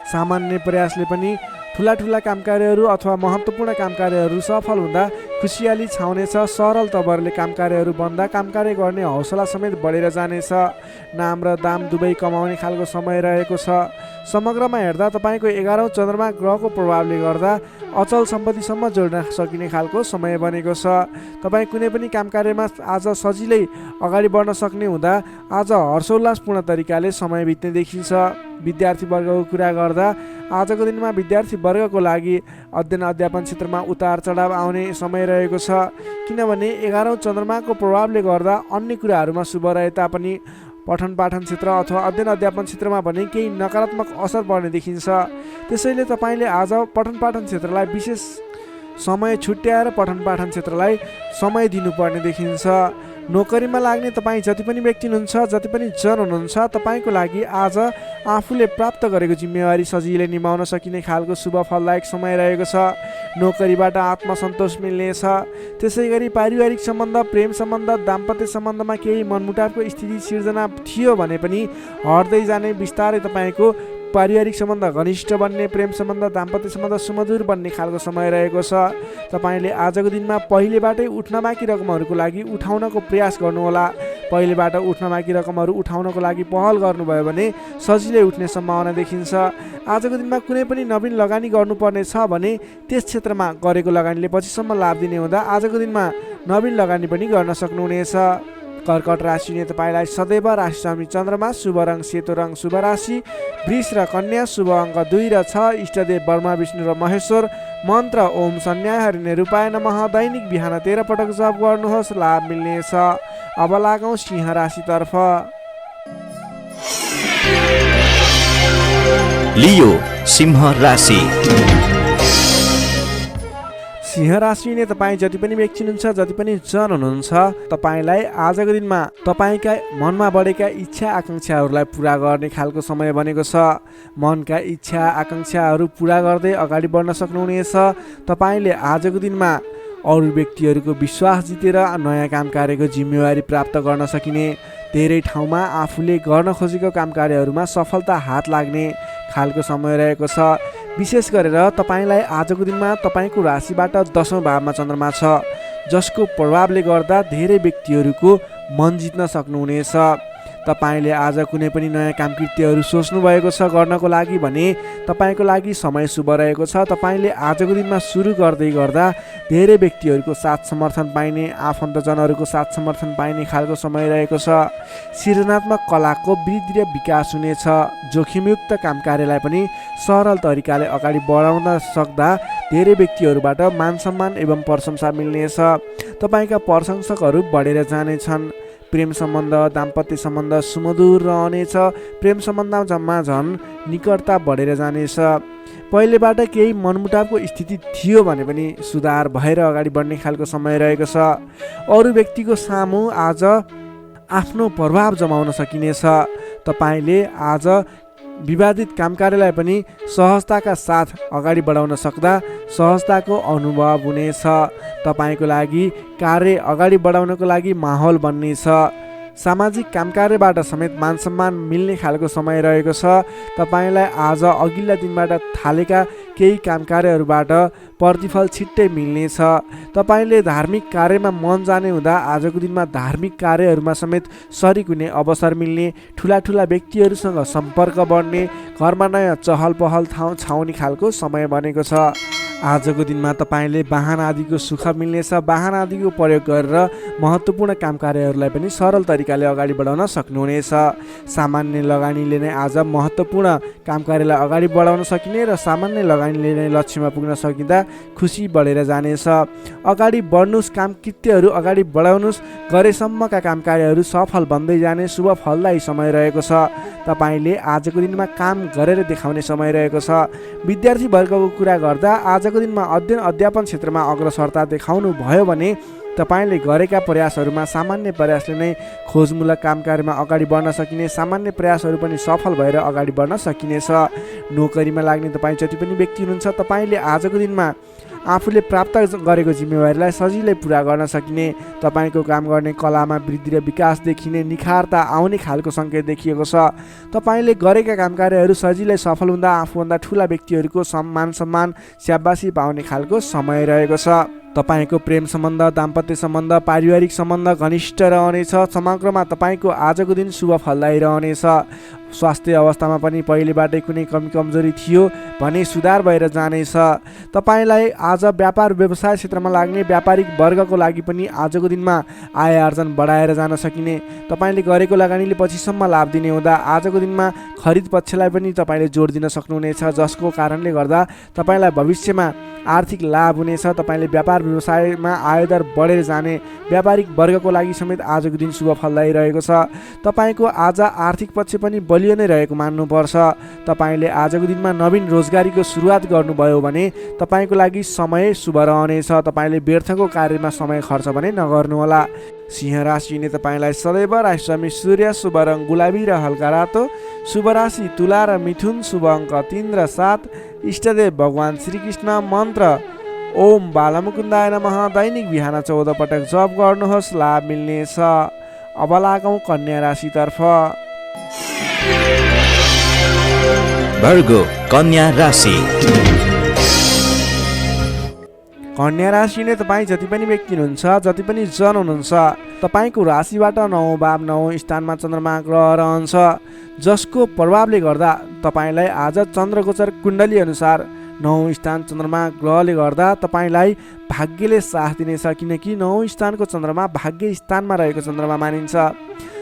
सामान्य प्रयासले पनि ठुला ठुला काम कार्यहरू अथवा महत्त्वपूर्ण काम कार्यहरू सफल हुँदा खुसियाली छाउनेछ। सरल तवरले काम कार्यहरू बन्दा काम कार्य गर्ने हौसला समेत बढेर जानेछ। नाम र दाम दुवै कमाउने खालको समय रहेको छ। समग्रमा हेर्दा तपाईँको 11औं चन्द्रमा ग्रहको प्रभावले गर्दा अचल सम्पत्तिसम्म जोड्न सकिने खालको समय बनेको छ। तपाईँ कुनै पनि काम कार्यमा आज सजिलै अगाडि बढ्न सक्ने हुँदा आज हर्षोल्लासपूर्ण तरिकाले समय बित्ने देखिन्छ। विद्यार्थी वर्गको कुरा गर्दा आजको दिनमा विद्यार्थी वर्गको लागि अध्ययन अध्यापन क्षेत्रमा उतार चढाव आउने समय रहेको छ। किनभने 11औं चन्द्रमाको प्रभावले गर्दा अन्य कुराहरूमा शुभ रहे तापनि पठन पाठन क्षेत्र अथवा अध्ययन अध्यापन क्षेत्रमा भने केही नकारात्मक असर पर्ने देखिन्छ। त्यसैले तपाईँले आज पठन पाठन क्षेत्रलाई विशेष समय छुट्याएर पठन पाठन क्षेत्रलाई समय दिनुपर्ने देखिन्छ। नोकरीमा लाग्ने तपाईँ जति पनि व्यक्ति हुनुहुन्छ, जति पनि जन हुनुहुन्छ, तपाईँको लागि आज आफूले प्राप्त गरेको जिम्मेवारी सजिलै निभाउन सकिने खालको शुभ फलदायक समय रहेको छ। नोकरीबाट आत्मसन्तोष मिल्नेछ। त्यसै गरी पारिवारिक सम्बन्ध, प्रेम सम्बन्ध, दाम्पत्य सम्बन्धमा केही मनमुटावको स्थिति सिर्जना थियो भने पनि हट्दै जाने, बिस्तारै तपाईँको पारिवारिक सम्बन्ध घनिष्ठ बन्ने, प्रेम सम्बन्ध, दाम्पत्य सम्बन्ध सुमधुर बन्ने खालको समय रहेको छ। तपाईँले आजको दिनमा पहिलेबाटै उठ्न बाँकी रकमहरूको लागि उठाउनको प्रयास गर्नुहोला। पहिलेबाट उठ्न बाँकी रकमहरू उठाउनको लागि पहल गर्नुभयो भने सजिलै उठ्ने सम्भावना देखिन्छ। आजको दिनमा कुनै पनि नवीन लगानी गर्नुपर्ने छ भने त्यस क्षेत्रमा गरेको लगानीले पछिसम्म लाभ दिने हुँदा आजको दिनमा नवीन लगानी पनि गर्न सक्नुहुनेछ। कर्कट राशि हुने तपाईँलाई सदैव राशि स्वामी चन्द्रमा, शुभ रङ सेतो रङ, शुभ राशि। वृष र कन्या शुभ अङ्क 2 र 6, इष्टदेव ब्रह्मा विष्णु र महेश्वर। मन्त्र ओम सन्न्याय हरिणे रूपाय नमः। दैनिक बिहान 13 पटक जप गर्नुहोस्, लाभ मिल्नेछ। अब लागौँ सिंह राशितर्फ। लियो सिंह राशि। सिंह राशि हुने तपाईँ जति पनि व्यक्ति हुनुहुन्छ, जति पनि जन हुनुहुन्छ, तपाईँलाई आजको दिनमा तपाईँका मनमा बढेका इच्छा आकाङ्क्षाहरूलाई पुरा गर्ने खालको समय बनेको छ। मनका इच्छा आकाङ्क्षाहरू पुरा गर्दै अगाडि बढ्न सक्नुहुनेछ। तपाईँले आजको दिनमा अरू व्यक्तिहरूको विश्वास जितेर नयाँ काम कार्यको जिम्मेवारी प्राप्त गर्न सकिने, धेरै ठाउँमा आफूले गर्न खोजेको काम कार्यहरूमा सफलता हात लाग्ने खालको समय रहेको छ। विशेष गरेर तपाईँलाई आजको दिनमा तपाईँको राशिबाट 10औं भावमा चन्द्रमा छ, जसको प्रभावले गर्दा धेरै व्यक्तिहरूको मन जित्न सक्नुहुनेछ। तपाईँले आज कुनै पनि नयाँ काम कृत्यहरू सोच्नु भएको छ गर्नको लागि भने तपाईँको लागि समय शुभ रहेको छ। तपाईँले आजको दिनमा सुरु गर्दै गर्दा धेरै व्यक्तिहरूको साथ समर्थन पाइने, आफन्तजनहरूको साथ समर्थन पाइने खालको समय रहेको छ। सृजनात्मक कलाको वृद्धि र विकास हुनेछ। जोखिमयुक्त काम कार्यलाई पनि सरल तरिकाले अगाडि बढाउन सक्दा धेरै व्यक्तिहरूबाट मान सम्मान एवं प्रशंसा मिल्नेछ। तपाईँका प्रशंसकहरू बढेर जानेछन्। प्रेम सम्बन्ध, दाम्पत्य सम्बन्ध सुमधुर रहनेछ। प्रेम सम्बन्धमा झन् निकटता बढेर जानेछ। पहिलेबाट केही मनमुटावको स्थिति थियो भने पनि सुधार भएर अगाडि बढ्ने खालको समय रहेको छ। अरू व्यक्तिको सामु आज आफ्नो प्रभाव जमाउन सकिनेछ। तपाईँले आज विवादित काम कार्यलाई पनि सहजताका साथ अगाडि बढाउन सक्दा सहजताको अनुभव हुनेछ। तपाईँको लागि कार्य अगाडि बढाउनको लागि माहौल बन्नेछ। सामाजिक काम कार्यबाट समेत मान सम्मान मिल्ने खालको समय रहेको छ। तपाईँलाई आज अघिल्ला दिनबाट थालेका केही काम कार्यहरूबाट प्रतिफल छिट्टै मिल्नेछ। तपाईँले धार्मिक कार्यमा मन जाने हुँदा आजको दिनमा धार्मिक कार्यहरूमा समेत सरिक हुने अवसर मिल्ने, ठुला ठुला व्यक्तिहरूसँग सम्पर्क बढ्ने, घरमा नयाँ चहल पहल छाउने खालको समय बनेको छ। आजको दिनमा तपाईँले वाहन आदिको सुख मिल्नेछ। वाहन आदिको प्रयोग गरेर महत्त्वपूर्ण काम कार्यहरूलाई पनि सरल तरिकाले अगाडि बढाउन सक्नुहुनेछ। सामान्य लगानीले नै आज महत्त्वपूर्ण काम कार्यलाई अगाडि बढाउन सकिने र सामान्य लगानीले नै लक्ष्यमा पुग्न सकिँदा खुसी बढेर जानेछ। अगाडि बढ्नुहोस्, काम कृत्यहरू अगाडि बढाउनुहोस्। गरेसम्मका काम कार्यहरू सफल बन्दै जाने शुभ फलदायी समय रहेको छ। तपाईँले आजको दिनमा काम गरेर देखाउने समय रहेको छ। विद्यार्थी वर्गको कुरा गर्दा आजको दिनमा अध्ययन अध्यापन क्षेत्रमा अग्रसरता देखाउनु भयो भने तपाईँले गरेका प्रयासहरूमा सामान्य प्रयासले नै खोजमूलक काम कार्यमा अगाडि बढ्न सकिने, सामान्य प्रयासहरू पनि सफल भएर अगाडि बढ्न सकिनेछ। नोकरीमा लाग्ने तपाईँ जति पनि व्यक्ति हुनुहुन्छ, तपाईँले आजको दिनमा आफूले प्राप्त गरेको जिम्मेवारीलाई सजिलै पुरा गर्न सकिने, तपाईँको काम गर्ने कलामा वृद्धि र विकास देखिने, निखारता आउने खालको सङ्केत देखिएको छ। तपाईँले गरेका काम कार्यहरू सजिलै सफल हुँदा आफूभन्दा ठुला व्यक्तिहरूको सम्मान स्याबासी पाउने खालको समय रहेको छ। तपाईँको प्रेम सम्बन्ध, दाम्पत्य सम्बन्ध, पारिवारिक सम्बन्ध घनिष्ठ रहनेछ। समग्रमा तपाईँको आजको दिन शुभ फलदायी रहनेछ। स्वास्थ्य अवस्थामा पनि पहिलेबाटै कुनै कमी कमजोरी थियो भने सुधार भएर जानेछ। तपाईँलाई आज व्यापार व्यवसाय क्षेत्रमा लाग्ने व्यापारिक वर्गको लागि पनि आजको दिनमा आय आर्जन बढाएर जान सकिने, तपाईँले गरेको लगानीले पछिसम्म लाभ दिने हुँदा आजको दिनमा खरिद पक्षलाई पनि तपाईँले जोड दिन सक्नुहुनेछ, जसको कारणले गर्दा तपाईँलाई भविष्यमा आर्थिक लाभ हुनेछ। तपाईँले व्यापार व्यवसायमा आयदर बढेर जाने, व्यापारिक वर्गको लागि समेत आजको दिन शुभ फलदायी रहेको छ। तपाईँको आज आर्थिक पक्ष पनि बलियो नै रहेको मान्नुपर्छ। तपाईँले आजको दिनमा नवीन रोजगारीको सुरुवात गर्नुभयो भने तपाईँको लागि समय शुभ रहनेछ। तपाईँले व्यर्थको कार्यमा समय खर्च भने नगर्नुहोला। सिंह राशि हुने तपाईँलाई सदैव राशिस्वामी सूर्य, शुभ रङ गुलाबी र हल्का रातो, शुभ राशि तुला र मिथुन, शुभ अङ्क 3 र 7, इष्टदेव भगवान श्रीकृष्ण। मन्त्र ओम बालमुकुन्दाय नमः। दैनिक बिहान 14 पटक जप गर्नुहोस्, लाभ मिल्नेछ। अब लागौँ कन्या राशितर्फ। भर्गो कन्या राशि। कन्या राशि नै तपाईँ जति पनि व्यक्ति हुनुहुन्छ, जति पनि जन हुनुहुन्छ, तपाईँको राशिबाट 9औं भाव 9औं स्थानमा चन्द्रमा ग्रह रहन्छ, जसको प्रभावले गर्दा तपाईँलाई आज चन्द्रगोचर कुण्डली अनुसार 9औं स्थान चन्द्रमा ग्रहले गर्दा तपाईँलाई भाग्यले साथ दिनेछ, किनकि 9औं स्थानको चन्द्रमा भाग्य स्थानमा रहेको चन्द्रमा मानिन्छ,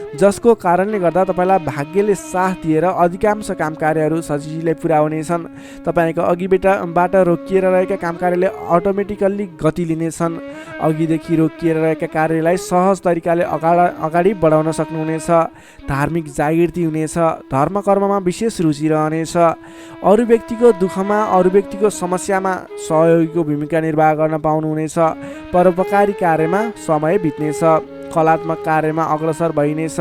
जसको कारणले गर्दा तपाईँलाई भाग्यले साथ दिएर अधिकांश काम कार्यहरू सजिलै पुरा हुनेछन्। तपाईँको अघिबाट रोकिएर रहेका काम कार्यले अटोमेटिकल्ली गति लिनेछन्। अघिदेखि रोकिएर रहेका कार्यलाई सहज तरिकाले अगाडि बढाउन सक्नुहुनेछ। धार्मिक जागृति हुनेछ। धर्म कर्ममा विशेष रुचि रहनेछ। अरू व्यक्तिको दुःखमा, अरू व्यक्तिको समस्यामा सहयोगीको भूमिका निर्वाह गर्न पाउनुहुनेछ। परोपकारी कार्यमा समय बित्नेछ। कलात्मक कार्यमा अग्रसर भइनेछ।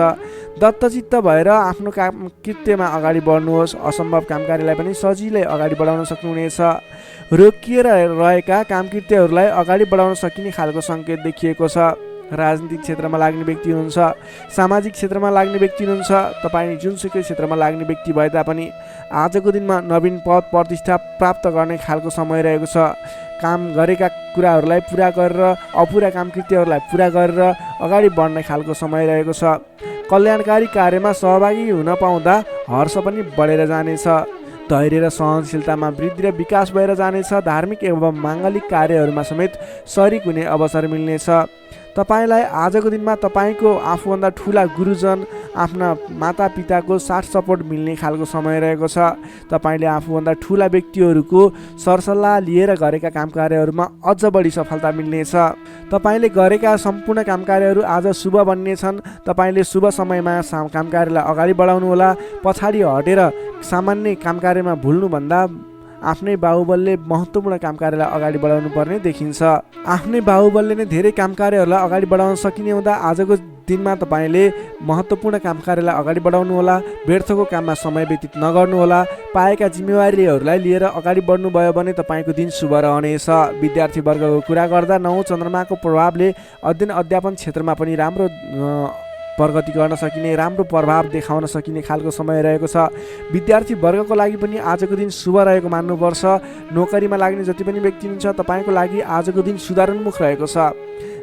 दत्तचित्त भएर आफ्नो काम कृत्यमा अगाडि बढ्नुहोस्। असम्भव काम कार्यलाई पनि सजिलै अगाडि बढाउन सक्नुहुनेछ। रोकिएर रहेका कामकृत्यहरूलाई अगाडि बढाउन सकिने खालको सङ्केत देखिएको छ। राजनीतिक क्षेत्रमा लाग्ने व्यक्ति हुनुहुन्छ, सामाजिक क्षेत्रमा लाग्ने व्यक्ति हुनुहुन्छ, तपाईँ जुनसुकै क्षेत्रमा लाग्ने व्यक्ति भए तापनि आजको दिनमा नवीन पद प्रतिष्ठा प्राप्त गर्ने खालको समय रहेको छ। काम गरेका कुराहरूलाई पुरा गरेर अपुरा कामकृत्यहरूलाई पुरा गरेर अगाडि बढ्ने खालको समय रहेको छ। कल्याणकारी कार्यमा सहभागी हुन पाउँदा हर्ष पनि बढेर जानेछ। धैर्य र सहनशीलतामा वृद्धि र विकास भएर जानेछ। धार्मिक एवं माङ्गलिक कार्यहरूमा समेत शरिक हुने अवसर मिल्नेछ। तपाईँलाई आजको दिनमा तपाईँको आफूभन्दा ठुला गुरुजन, आफ्ना मातापिताको साथ सपोर्ट मिल्ने खालको समय रहेको छ। तपाईँले आफूभन्दा ठुला व्यक्तिहरूको सरसल्लाह लिएर गरेका काम कार्यहरूमा अझ बढी सफलता मिल्नेछ। तपाईँले गरेका सम्पूर्ण काम कार्यहरू आज शुभ बन्नेछन्। तपाईँले शुभ समयमा काम कार्यलाई अगाडि बढाउनुहोला। पछाडि हटेर सामान्य काम कार्यमा भुल्नुभन्दा आफ्नै बाहुबलले महत्त्वपूर्ण काम कार्यलाई अगाडि बढाउनु पर्ने देखिन्छ। आफ्नै बाहुबलले नै धेरै काम कार्यहरूलाई अगाडि बढाउन सकिने हुँदा आजको दिनमा तपाईँले महत्त्वपूर्ण काम कार्यलाई अगाडि बढाउनुहोला। व्यर्थको काममा समय व्यतीत नगर्नुहोला। पाएका जिम्मेवारीहरूलाई लिएर अगाडि बढ्नुभयो भने तपाईँको दिन शुभ रहनेछ। विद्यार्थी वर्गको कुरा गर्दा 9औं चन्द्रमाको प्रभावले अध्ययन अध्यापन क्षेत्रमा पनि राम्रो प्रगति गर्न सकिने, राम्रो प्रभाव देखाउन सकिने खालको समय रहेको छ। विद्यार्थी वर्गको लागि पनि आजको दिन शुभ रहेको मान्नुपर्छ। नोकरीमा लाग्ने जति पनि व्यक्ति हुनुहुन्छ तपाईँको लागि आजको दिन सुधारोन्मुख रहेको छ।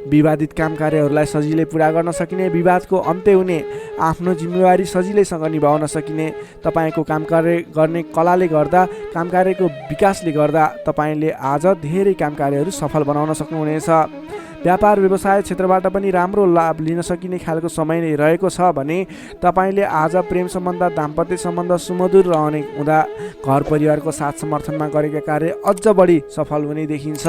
विवादित काम कार्यहरूलाई सजिलै पुरा गर्न सकिने, विवादको अन्त्य हुने, आफ्नो जिम्मेवारी सजिलैसँग निभाउन सकिने, तपाईँको काम कार्य गर्ने कलाले गर्दा, काम कार्यको विकासले गर्दा तपाईँले आज धेरै काम कार्यहरू सफल बनाउन सक्नुहुनेछ। व्यापार व्यवसाय क्षेत्रबाट पनि राम्रो लाभ लिन सकिने खालको समय नै रहेको छ भने तपाईँले आज प्रेम सम्बन्ध, दाम्पत्य सम्बन्ध सुमधुर रहने हुँदा घर परिवारको साथ समर्थनमा गरेका कार्य अझ बढी सफल हुने देखिन्छ।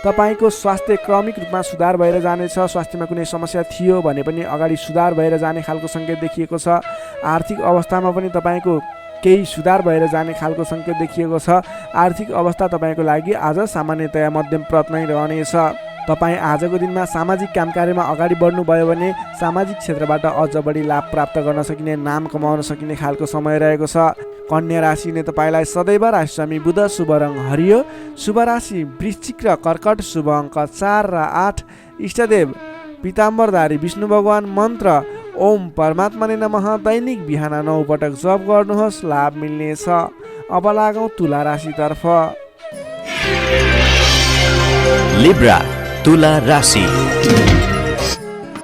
तपाईँको स्वास्थ्य क्रमिक रूपमा सुधार भएर जानेछ। स्वास्थ्यमा कुनै समस्या थियो भने पनि अगाडि सुधार भएर जाने खालको सङ्केत देखिएको छ। आर्थिक अवस्थामा पनि तपाईँको केही सुधार भएर जाने खालको सङ्केत देखिएको छ। आर्थिक अवस्था तपाईँको लागि आज सामान्यतया मध्यम प्रत नै रहनेछ। तपाईँ आजको दिनमा सामाजिक काम कार्यमा अगाडि बढ्नुभयो भने सामाजिक क्षेत्रबाट अझ बढी लाभ प्राप्त गर्न सकिने, नाम कमाउन सकिने खालको समय रहेको छ। कन्या राशिले तपाईँलाई सदैव राशिस्वामी बुध, शुभ रङ हरियो, शुभ राशि वृश्चिक र कर्कट, शुभ अङ्क 4 र 8, इष्टदेव पीताम्बरधारी विष्णु भगवान, मन्त्र ओम परमात्माले नमः। दैनिक बिहान 9 पटक जप गर्नुहोस्, लाभ मिल्नेछ। अब लागौँ तुला राशितर्फ। लिब्रा तुला राशि।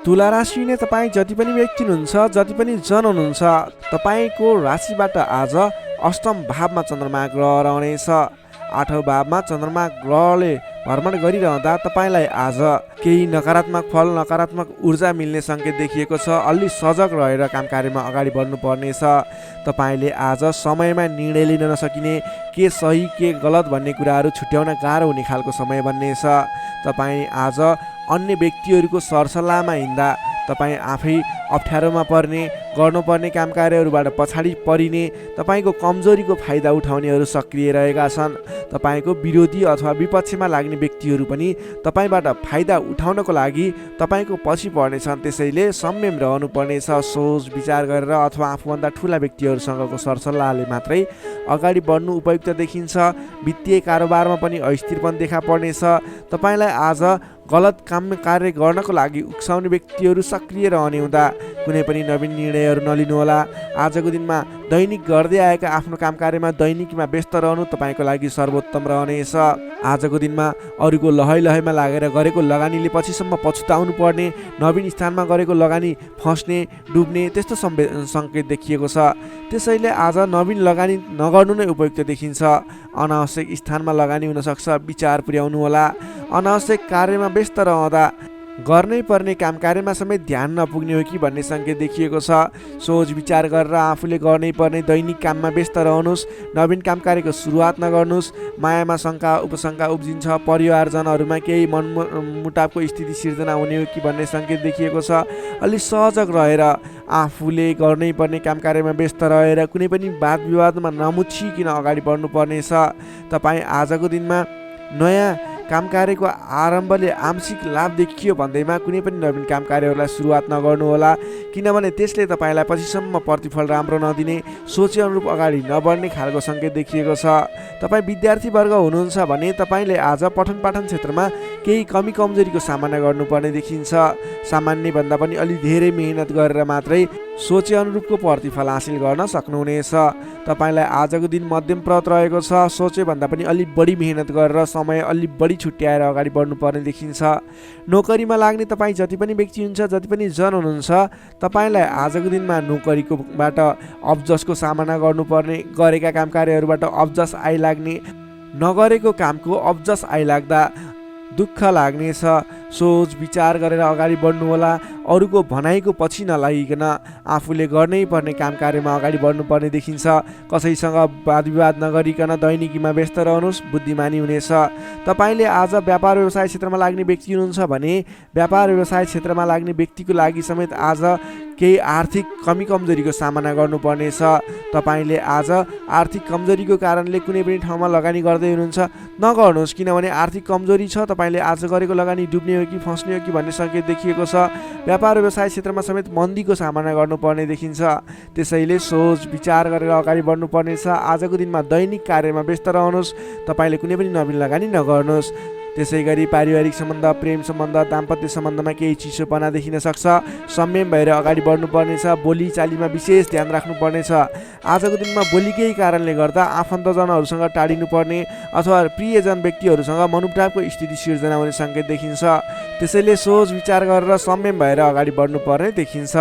तुला राशि नै तपाईँ जति पनि व्यक्ति हुनुहुन्छ, जति पनि जन हुनुहुन्छ, तपाईँको राशिबाट आज अष्टम भावमा चन्द्रमा ग्रह रहनेछ। 8औं भावमा चन्द्रमा ग्रहले भ्रमण गरिरहँदा तपाईँलाई आज केही नकारात्मक फल, नकारात्मक ऊर्जा मिल्ने सङ्केत देखिएको छ। अलि सजग रहेर काम कार्यमा अगाडि बढ्नुपर्नेछ। तपाईँले आज समयमा निर्णय लिन नसकिने, के सही के गलत भन्ने कुराहरू छुट्याउन गाह्रो हुने खालको समय बन्नेछ। तपाईँ आज अन्य व्यक्तिहरूको सरसल्लाहमा हिँड्दा तपाईँ आफै अप्ठ्यारोमा पर्ने, गर्नुपर्ने काम कार्यहरूबाट पछाडि परिने, तपाईँको कमजोरीको फाइदा उठाउनेहरू सक्रिय रहेका छन्। तपाईँको विरोधी अथवा विपक्षमा लाग्ने व्यक्तिहरू पनि तपाईँबाट फाइदा उठाउनको लागि तपाईँको पछि पर्नेछन्। त्यसैले संयम रहनुपर्नेछ। सोच विचार गरेर अथवा आफूभन्दा ठुला व्यक्तिहरूसँगको सरसल्लाहले मात्रै अगाडि बढ्नु उपयुक्त देखिन्छ। वित्तीय कारोबारमा पनि अस्थिरपन देखा पर्नेछ। तपाईँलाई आज गलत काम कार्य गर्नको लागि उक्साउने व्यक्तिहरू सक्रिय रहने हुँदा कुनै पनि नवीन निर्णयहरू नलिनुहोला। आजको दिनमा दैनिक गर्दै आएका आफ्नो काम कार्यमा दैनिकमा व्यस्त रहनु तपाईँको लागि सर्वोत्तम रहनेछ। आजको दिनमा अरूको लहैमा लागेर गरेको लगानीले पछिसम्म पछुताउनु पर्ने, नवीन स्थानमा गरेको लगानी फस्ने, डुब्ने त्यस्तो सङ्केत देखिएको छ। त्यसैले आज नवीन लगानी नगर्नु नै उपयुक्त देखिन्छ। अनावश्यक स्थानमा लगानी हुनसक्छ, विचार पुर्याउनु होला। अनावश्यक कार्यमा व्यस्त रहँदा गर्नै पर्ने काम कार्यमा समेत ध्यान नपुग्ने हो कि भन्ने सङ्केत देखिएको छ। सोच विचार गरेर आफूले गर्नै पर्ने दैनिक काममा व्यस्त रहनुहोस्। नवीन काम कार्यको सुरुवात नगर्नुहोस्। मायामा शङ्का उपशङ्का उब्जिन्छ। परिवारजनहरूमा केही मनमुटावको स्थिति सिर्जना हुने हो कि भन्ने सङ्केत देखिएको छ। अलि सहजग रहेर आफूले गर्नै पर्ने काम कार्यमा व्यस्त रहेर कुनै पनि वाद विवादमा नमुछिकन अगाडि बढ्नुपर्नेछ। तपाईँ आजको दिनमा नयाँ काम कार्यको आरम्भले आंशिक लाभ देखियो भन्दैमा कुनै पनि नवीन काम कार्यहरूलाई सुरुवात नगर्नुहोला, किनभने त्यसले तपाईँलाई पछिसम्म प्रतिफल राम्रो नदिने, सोचे अनुरूप अगाडि नबढ्ने खालको सङ्केत देखिएको छ। तपाईँ विद्यार्थीवर्ग हुनुहुन्छ भने तपाईँले आज पठन पाठन क्षेत्रमा केही कमी कमजोरीको सामना गर्नुपर्ने देखिन्छ। सामान्यभन्दा पनि अलि धेरै मेहनत गरेर मात्रै सोचे अनुरूपको प्रतिफल हासिल गर्न सक्नुहुनेछ। तपाईँलाई आजको दिन मध्यमप्रद रहेको छ। सोचे भन्दा पनि अलि बढी मेहनत गरेर समय अलि बढी छुट्याएर अगाडि बढ्नुपर्ने देखिन्छ। नोकरीमा लाग्ने तपाईँ जति पनि व्यक्ति हुन्छ, जति पनि जन हुनुहुन्छ, तपाईँलाई आजको दिनमा नोकरीकोबाट अब्जसको सामना गर्नुपर्ने, गरेका काम कार्यहरूबाट अब्जस आइलाग्ने, नगरेको कामको अब्जस आइलाग्दा दुःख लाग्नेछ। सोच विचार गरेर अगाडि बढ्नुहोला। अरूको भनाइको पछि नलागिकन आफूले गर्नै पर्ने काम कार्यमा अगाडि बढ्नुपर्ने देखिन्छ। कसैसँग वाद विवाद नगरिकन दैनिकीमा व्यस्त रहनुहोस्, बुद्धिमानी हुनेछ। तपाईँले आज व्यापार व्यवसाय क्षेत्रमा लाग्ने व्यक्ति हुनुहुन्छ भने व्यापार व्यवसाय क्षेत्रमा लाग्ने व्यक्तिको लागि समेत आज केही आर्थिक कमी कमजोरीको सामना गर्नुपर्नेछ। तपाईँले आज आर्थिक कमजोरीको कारणले कुनै पनि ठाउँमा लगानी गर्दै हुनुहुन्छ, नगर्नुहोस्, किनभने आर्थिक कमजोरी छ। तपाईँले आज गरेको लगानी डुब्ने हो कि फस्ने हो कि भन्ने सङ्केत देखिएको छ। व्यापार व्यवसाय क्षेत्रमा समेत मन्दीको सामना गर्नुपर्ने देखिन्छ। त्यसैले सोच विचार गरेर अगाडि बढ्नुपर्नेछ। आजको दिनमा दैनिक कार्यमा व्यस्त रहनुहोस्। तपाईँले कुनै पनि नवीन लगानी नगर्नुहोस्। त्यसै गरी पारिवारिक सम्बन्ध, प्रेम सम्बन्ध, दाम्पत्य सम्बन्धमा केही चिसोपना देखिन सक्छ। संयम भएर अगाडि बढ्नुपर्नेछ। बोलीचालीमा विशेष ध्यान राख्नुपर्नेछ। आजको दिनमा बोलीकै कारणले गर्दा आफन्तजनहरूसँग टाढिनुपर्ने अथवा प्रियजन व्यक्तिहरूसँग मनमुटावको स्थिति सिर्जना हुने सङ्केत देखिन्छ। त्यसैले सोच विचार गरेर संयम भएर अगाडि बढ्नुपर्ने देखिन्छ।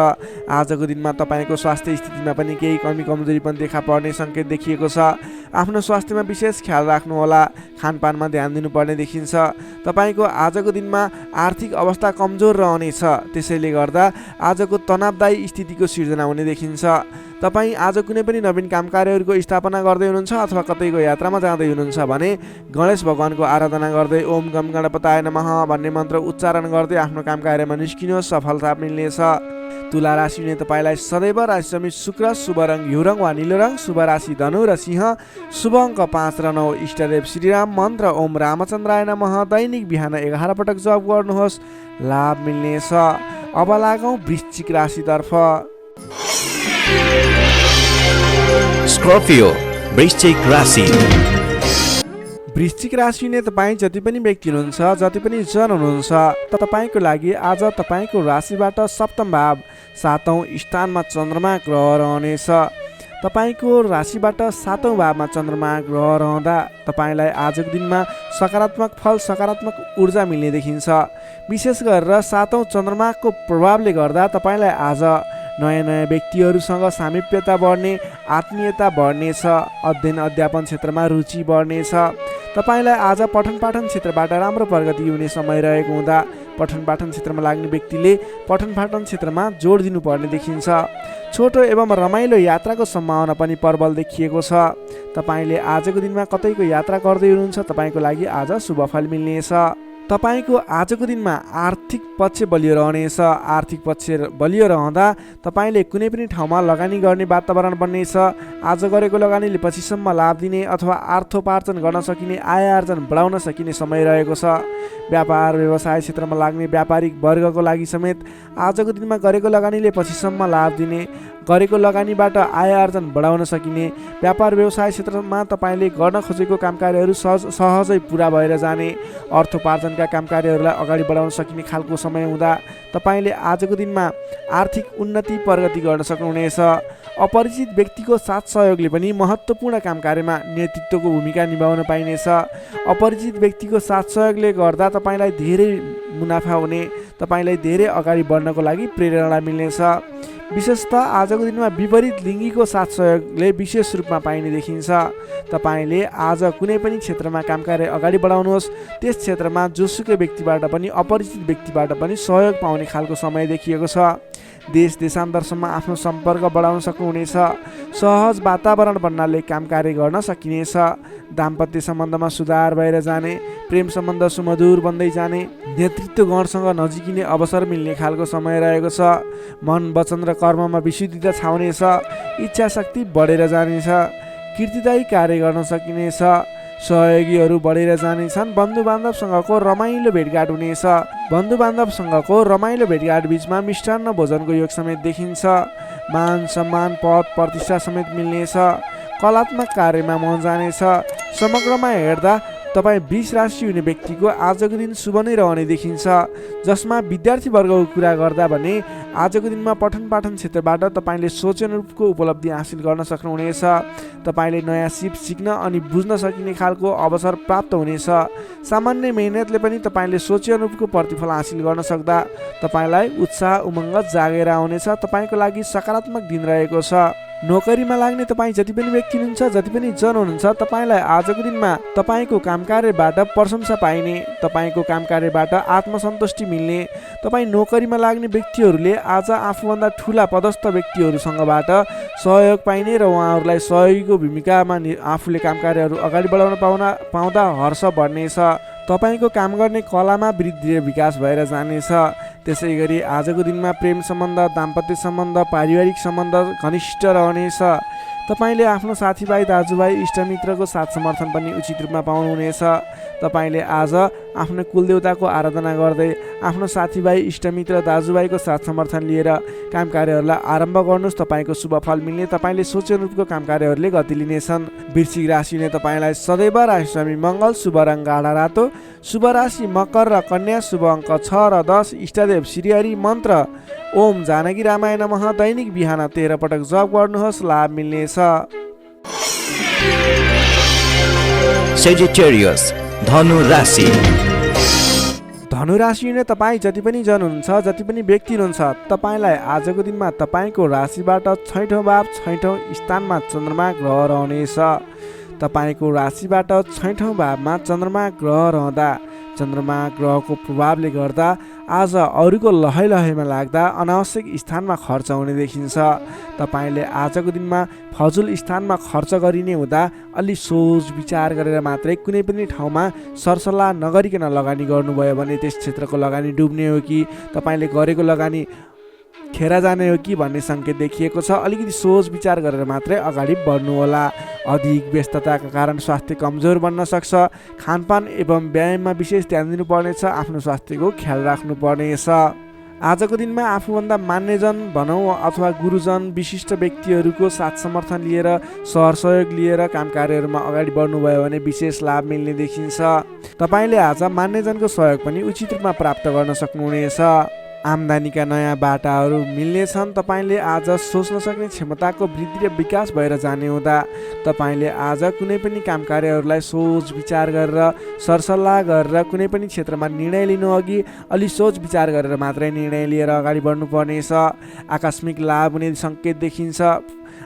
आजको दिनमा तपाईँको स्वास्थ्य स्थितिमा पनि केही कमी कमजोरी पनि देखा पर्ने सङ्केत देखिएको छ। आफ्नो स्वास्थ्यमा विशेष ख्याल राख्नुहोला। खानपानमा ध्यान दिनुपर्ने देखिन्छ। तपाईँको आजको दिनमा आर्थिक अवस्था कमजोर रहनेछ। त्यसैले गर्दा आजको तनावदायी स्थितिको सिर्जना हुने देखिन्छ। तपाईँ आज कुनै पनि नवीन काम कार्यहरूको स्थापना गर्दै हुनुहुन्छ अथवा कतैको यात्रामा जाँदै हुनुहुन्छ भने गणेश भगवानको आराधना गर्दै ओम गम गणपताय नमः भन्ने मन्त्र उच्चारण गर्दै आफ्नो काम कार्यमा निस्किनुहोस्, सफलता मिल्नेछ। तुला राशिले तपाईँलाई सदैव राशिसमी शुक्र, शुभ रङ घिउ रङ वा निलो रङ, शुभ राशि धनु र सिंह, शुभ अङ्क 5 र 9, इष्टदेव श्रीराम, मन्त्र ओम रामचन्द्राय नमः। दैनिक बिहान 11 पटक जप गर्नुहोस्, लाभ मिल्नेछ। अब लागौँ वृश्चिक राशितर्फ। स्कर्पियो वृश्चिक राशि। वृश्चिक राशिले तपाईँ जति पनि व्यक्ति हुनुहुन्छ, जति पनि जन हुनुहुन्छ, तपाईँको लागि आज तपाईँको राशिबाट सप्तम भाव 7औं स्थानमा चन्द्रमा ग्रह रहनेछ। तपाईँको राशिबाट 7औं भावमा चन्द्रमा ग्रह रहँदा तपाईँलाई आजको दिनमा सकारात्मक फल, सकारात्मक ऊर्जा मिल्ने देखिन्छ। विशेष गरेर 7औं चन्द्रमाको प्रभावले गर्दा तपाईँलाई आज नयाँ नयाँ व्यक्तिहरूसँग सामिप्यता बढ्ने, आत्मीयता बढ्नेछ। अध्ययन अध्यापन क्षेत्रमा रुचि बढ्नेछ। तपाईँलाई आज पठन पाठन क्षेत्रबाट राम्रो प्रगति हुने समय रहेको हुँदा पठन पाठन क्षेत्रमा लाग्ने व्यक्तिले पठन पाठन क्षेत्रमा जोड दिनुपर्ने देखिन्छ। छोटो एवं रमाइलो यात्राको सम्भावना पनि प्रबल देखिएको छ। तपाईँले आजको दिनमा कतैको यात्रा गर्दै हुनुहुन्छ, तपाईँको लागि आज शुभ फल मिल्नेछ। तपाईँको आजको दिनमा आर्थिक पक्ष बलियो रहनेछ। आर्थिक पक्ष बलियो रहँदा तपाईँले कुनै पनि ठाउँमा लगानी गर्ने वातावरण बन्नेछ। आज गरेको लगानीले पछिसम्म लाभ दिने अथवा अर्थोपार्जन गर्न सकिने, आय आर्जन बढाउन सकिने समय रहेको छ। व्यापार व्यवसाय क्षेत्रमा लाग्ने व्यापारिक वर्गको लागि समेत आजको दिनमा गरेको लगानीले पछिसम्म लाभ दिने, गरेको लगानीबाट आय आर्जन बढाउन सकिने, व्यापार व्यवसाय क्षेत्रमा तपाईँले गर्न खोजेको काम कार्यहरू सहजै पुरा भएर जाने, अर्थोपार्जनका काम कार्यहरूलाई अगाडि बढाउन सकिने खालको समय हुँदा तपाईँले आजको दिनमा आर्थिक उन्नति प्रगति गर्न सक्नुहुनेछ। अपरिचित व्यक्तिको साथ सहयोगले पनि महत्त्वपूर्ण काम कार्यमा नेतृत्वको भूमिका निभाउन पाइनेछ। अपरिचित व्यक्तिको साथ सहयोगले गर्दा तपाईँलाई धेरै मुनाफा हुने, तपाईँलाई धेरै अगाडि बढ्नको लागि प्रेरणा मिल्नेछ। विशेषतः आजको दिनमा विपरीत लिङ्गीको साथ सहयोगले विशेष रूपमा पाइने देखिन्छ। तपाईँले आज कुनै पनि क्षेत्रमा काम कार्य अगाडि बढाउनुहोस्, त्यस क्षेत्रमा जोसुकै व्यक्तिबाट पनि अपरिचित व्यक्तिबाट पनि सहयोग पाउने खालको समय देखिएको छ। देश देशान्तरसम्म आफ्नो सम्पर्क बढाउन सक्नुहुनेछ। सहज वातावरण बन्नाले काम कार्य गर्न सकिनेछ। दाम्पत्य सम्बन्धमा सुधार भएर जाने, प्रेम सम्बन्ध सुमधुर बन्दै जाने, नेतृत्व गणसँग नजिकिने अवसर मिल्ने खालको समय रहेको छ। मन वचन र कर्ममा विशुद्धता छाउनेछ। इच्छा शक्ति बढेर जानेछ। कीर्तिदायी कार्य गर्न सकिनेछ। सहयोगीहरू बढेर जानेछन्। बन्धुबान्धवसँगको रमाइलो भेटघाट हुनेछ। बन्धुबान्धवसँगको रमाइलो भेटघाट बिचमा मिष्टान्न भोजनको योग समेत देखिन्छ। मान सम्मान पद प्रतिष्ठा समेत मिल्नेछ। कलात्मक कार्यमा मन जानेछ। समग्रमा हेर्दा तपाईँ 20 राशि हुने व्यक्तिको आजको दिन शुभ नै रहने देखिन्छ। जसमा विद्यार्थी वर्गको कुरा गर्दा भने आजको दिनमा पठन पाठन क्षेत्रबाट तपाईँले सोचेअनुरूपको उपलब्धि हासिल गर्न सक्नुहुनेछ। तपाईँले नयाँ सिप सिक्न अनि बुझ्न सकिने खालको अवसर प्राप्त हुनेछ। सामान्य मेहनतले पनि तपाईँले सोचेअनुरूपको प्रतिफल हासिल गर्न सक्दा तपाईँलाई उत्साह उमङ्ग जागेर आउनेछ। तपाईँको लागि सकारात्मक दिन रहेको छ। नोकरीमा लाग्ने तपाईँ जति पनि व्यक्ति हुनुहुन्छ, जति पनि जन हुनुहुन्छ, तपाईँलाई आजको दिनमा तपाईँको काम कार्यबाट प्रशंसा पाइने, तपाईँको काम कार्यबाट आत्मसन्तुष्टि मिल्ने। तपाईँ नोकरीमा लाग्ने व्यक्तिहरूले आज आफूभन्दा ठुला पदस्थ व्यक्तिहरूसँगबाट सहयोग पाइने र उहाँहरूलाई सहयोगीको भूमिकामा आफूले काम कार्यहरू अगाडि बढाउन पाउँदा हर्ष बढ्नेछ। तपाईँको काम गर्ने कलामा वृद्धि र विकास भएर जानेछ। त्यसै गरी आजको दिनमा प्रेम सम्बन्ध, दाम्पत्य सम्बन्ध, पारिवारिक सम्बन्ध घनिष्ठ रहनेछ। तपाईँले आफ्नो साथीभाइ, दाजुभाइ, इष्टमित्रको साथ समर्थन पनि उचित रूपमा पाउनुहुनेछ। तपाईँले आज आफ्नो कुलदेवताको आराधना गर्दै आफ्नो साथीभाइ, इष्टमित्र, दाजुभाइको साथ समर्थन लिएर काम कार्यहरूलाई आरम्भ गर्नुहोस्। तपाईँको शुभ फल मिल्ने। तपाईँले सोचेअनुरूपको काम कार्यहरूले गति लिनेछन्। वृश्चिक राशिले तपाईँलाई सदैव राशिस्वामी मङ्गल, शुभ रङ गाढा रातो, शुभ राशि मकर र कन्या, शुभ अङ्क 6 र 10, इष्टदेव श्रीहरि, मन्त्र ओम जानकी रामाय नमः। दैनिक बिहान 13 पटक जप गर्नुहोस्, लाभ मिल्नेछ। Sagittarius, धनु राशि। धनु राशि नै तपाईँ जति पनि जन हुनुहुन्छ, जति पनि व्यक्ति हुनुहुन्छ, तपाईँलाई आजको दिनमा तपाईँको राशिबाट 6औं भाव 6औं स्थानमा चन्द्रमा ग्रह रहनेछ। तपाईँको राशिबाट 6औं भावमा चन्द्रमा ग्रह रहँदा चन्द्रमा ग्रहको प्रभावले गर्दा आज अरूको लहैमा लाग्दा अनावश्यक स्थानमा खर्च हुने देखिन्छ। तपाईँले आजको दिनमा फजुल स्थानमा खर्च गरिने हुँदा अलि सोच विचार गरेर मात्रै कुनै पनि ठाउँमा सरसल्लाह नगरिकन लगानी गर्नुभयो भने त्यस क्षेत्रको लगानी डुब्ने हो कि तपाईँले गरेको लगानी खेर जाने हो कि भन्ने सङ्केत देखिएको छ। अलिकति सोच विचार गरेर मात्रै अगाडि बढ्नुहोला। अधिक व्यस्तताका कारण स्वास्थ्य कमजोर बन्न सक्छ। खानपान एवं व्यायाममा विशेष ध्यान दिनुपर्नेछ। आफ्नो स्वास्थ्यको ख्याल राख्नुपर्नेछ। आजको दिनमा आफूभन्दा मान्यजन भनौँ अथवा गुरुजन, विशिष्ट व्यक्तिहरूको साथ समर्थन लिएर, सहयोग लिएर काम कार्यहरूमा अगाडि बढ्नुभयो भने विशेष लाभ मिल्ने देखिन्छ। तपाईँले आज मान्यजनको सहयोग पनि उचित रूपमा प्राप्त गर्न सक्नुहुनेछ। आम्दानीका नयाँ बाटाहरू मिल्नेछन्। तपाईँले आज सोच्न सक्ने क्षमताको वृद्धि र विकास भएर जाने हुँदा तपाईँले आज कुनै पनि काम कार्यहरूलाई सोच विचार गरेर, सरसल्लाह गरेर कुनै पनि क्षेत्रमा निर्णय लिनु अघि अलि सोच विचार गरेर मात्रै निर्णय लिएर अगाडि बढ्नुपर्नेछ। आकस्मिक लाभ हुने सङ्केत देखिन्छ।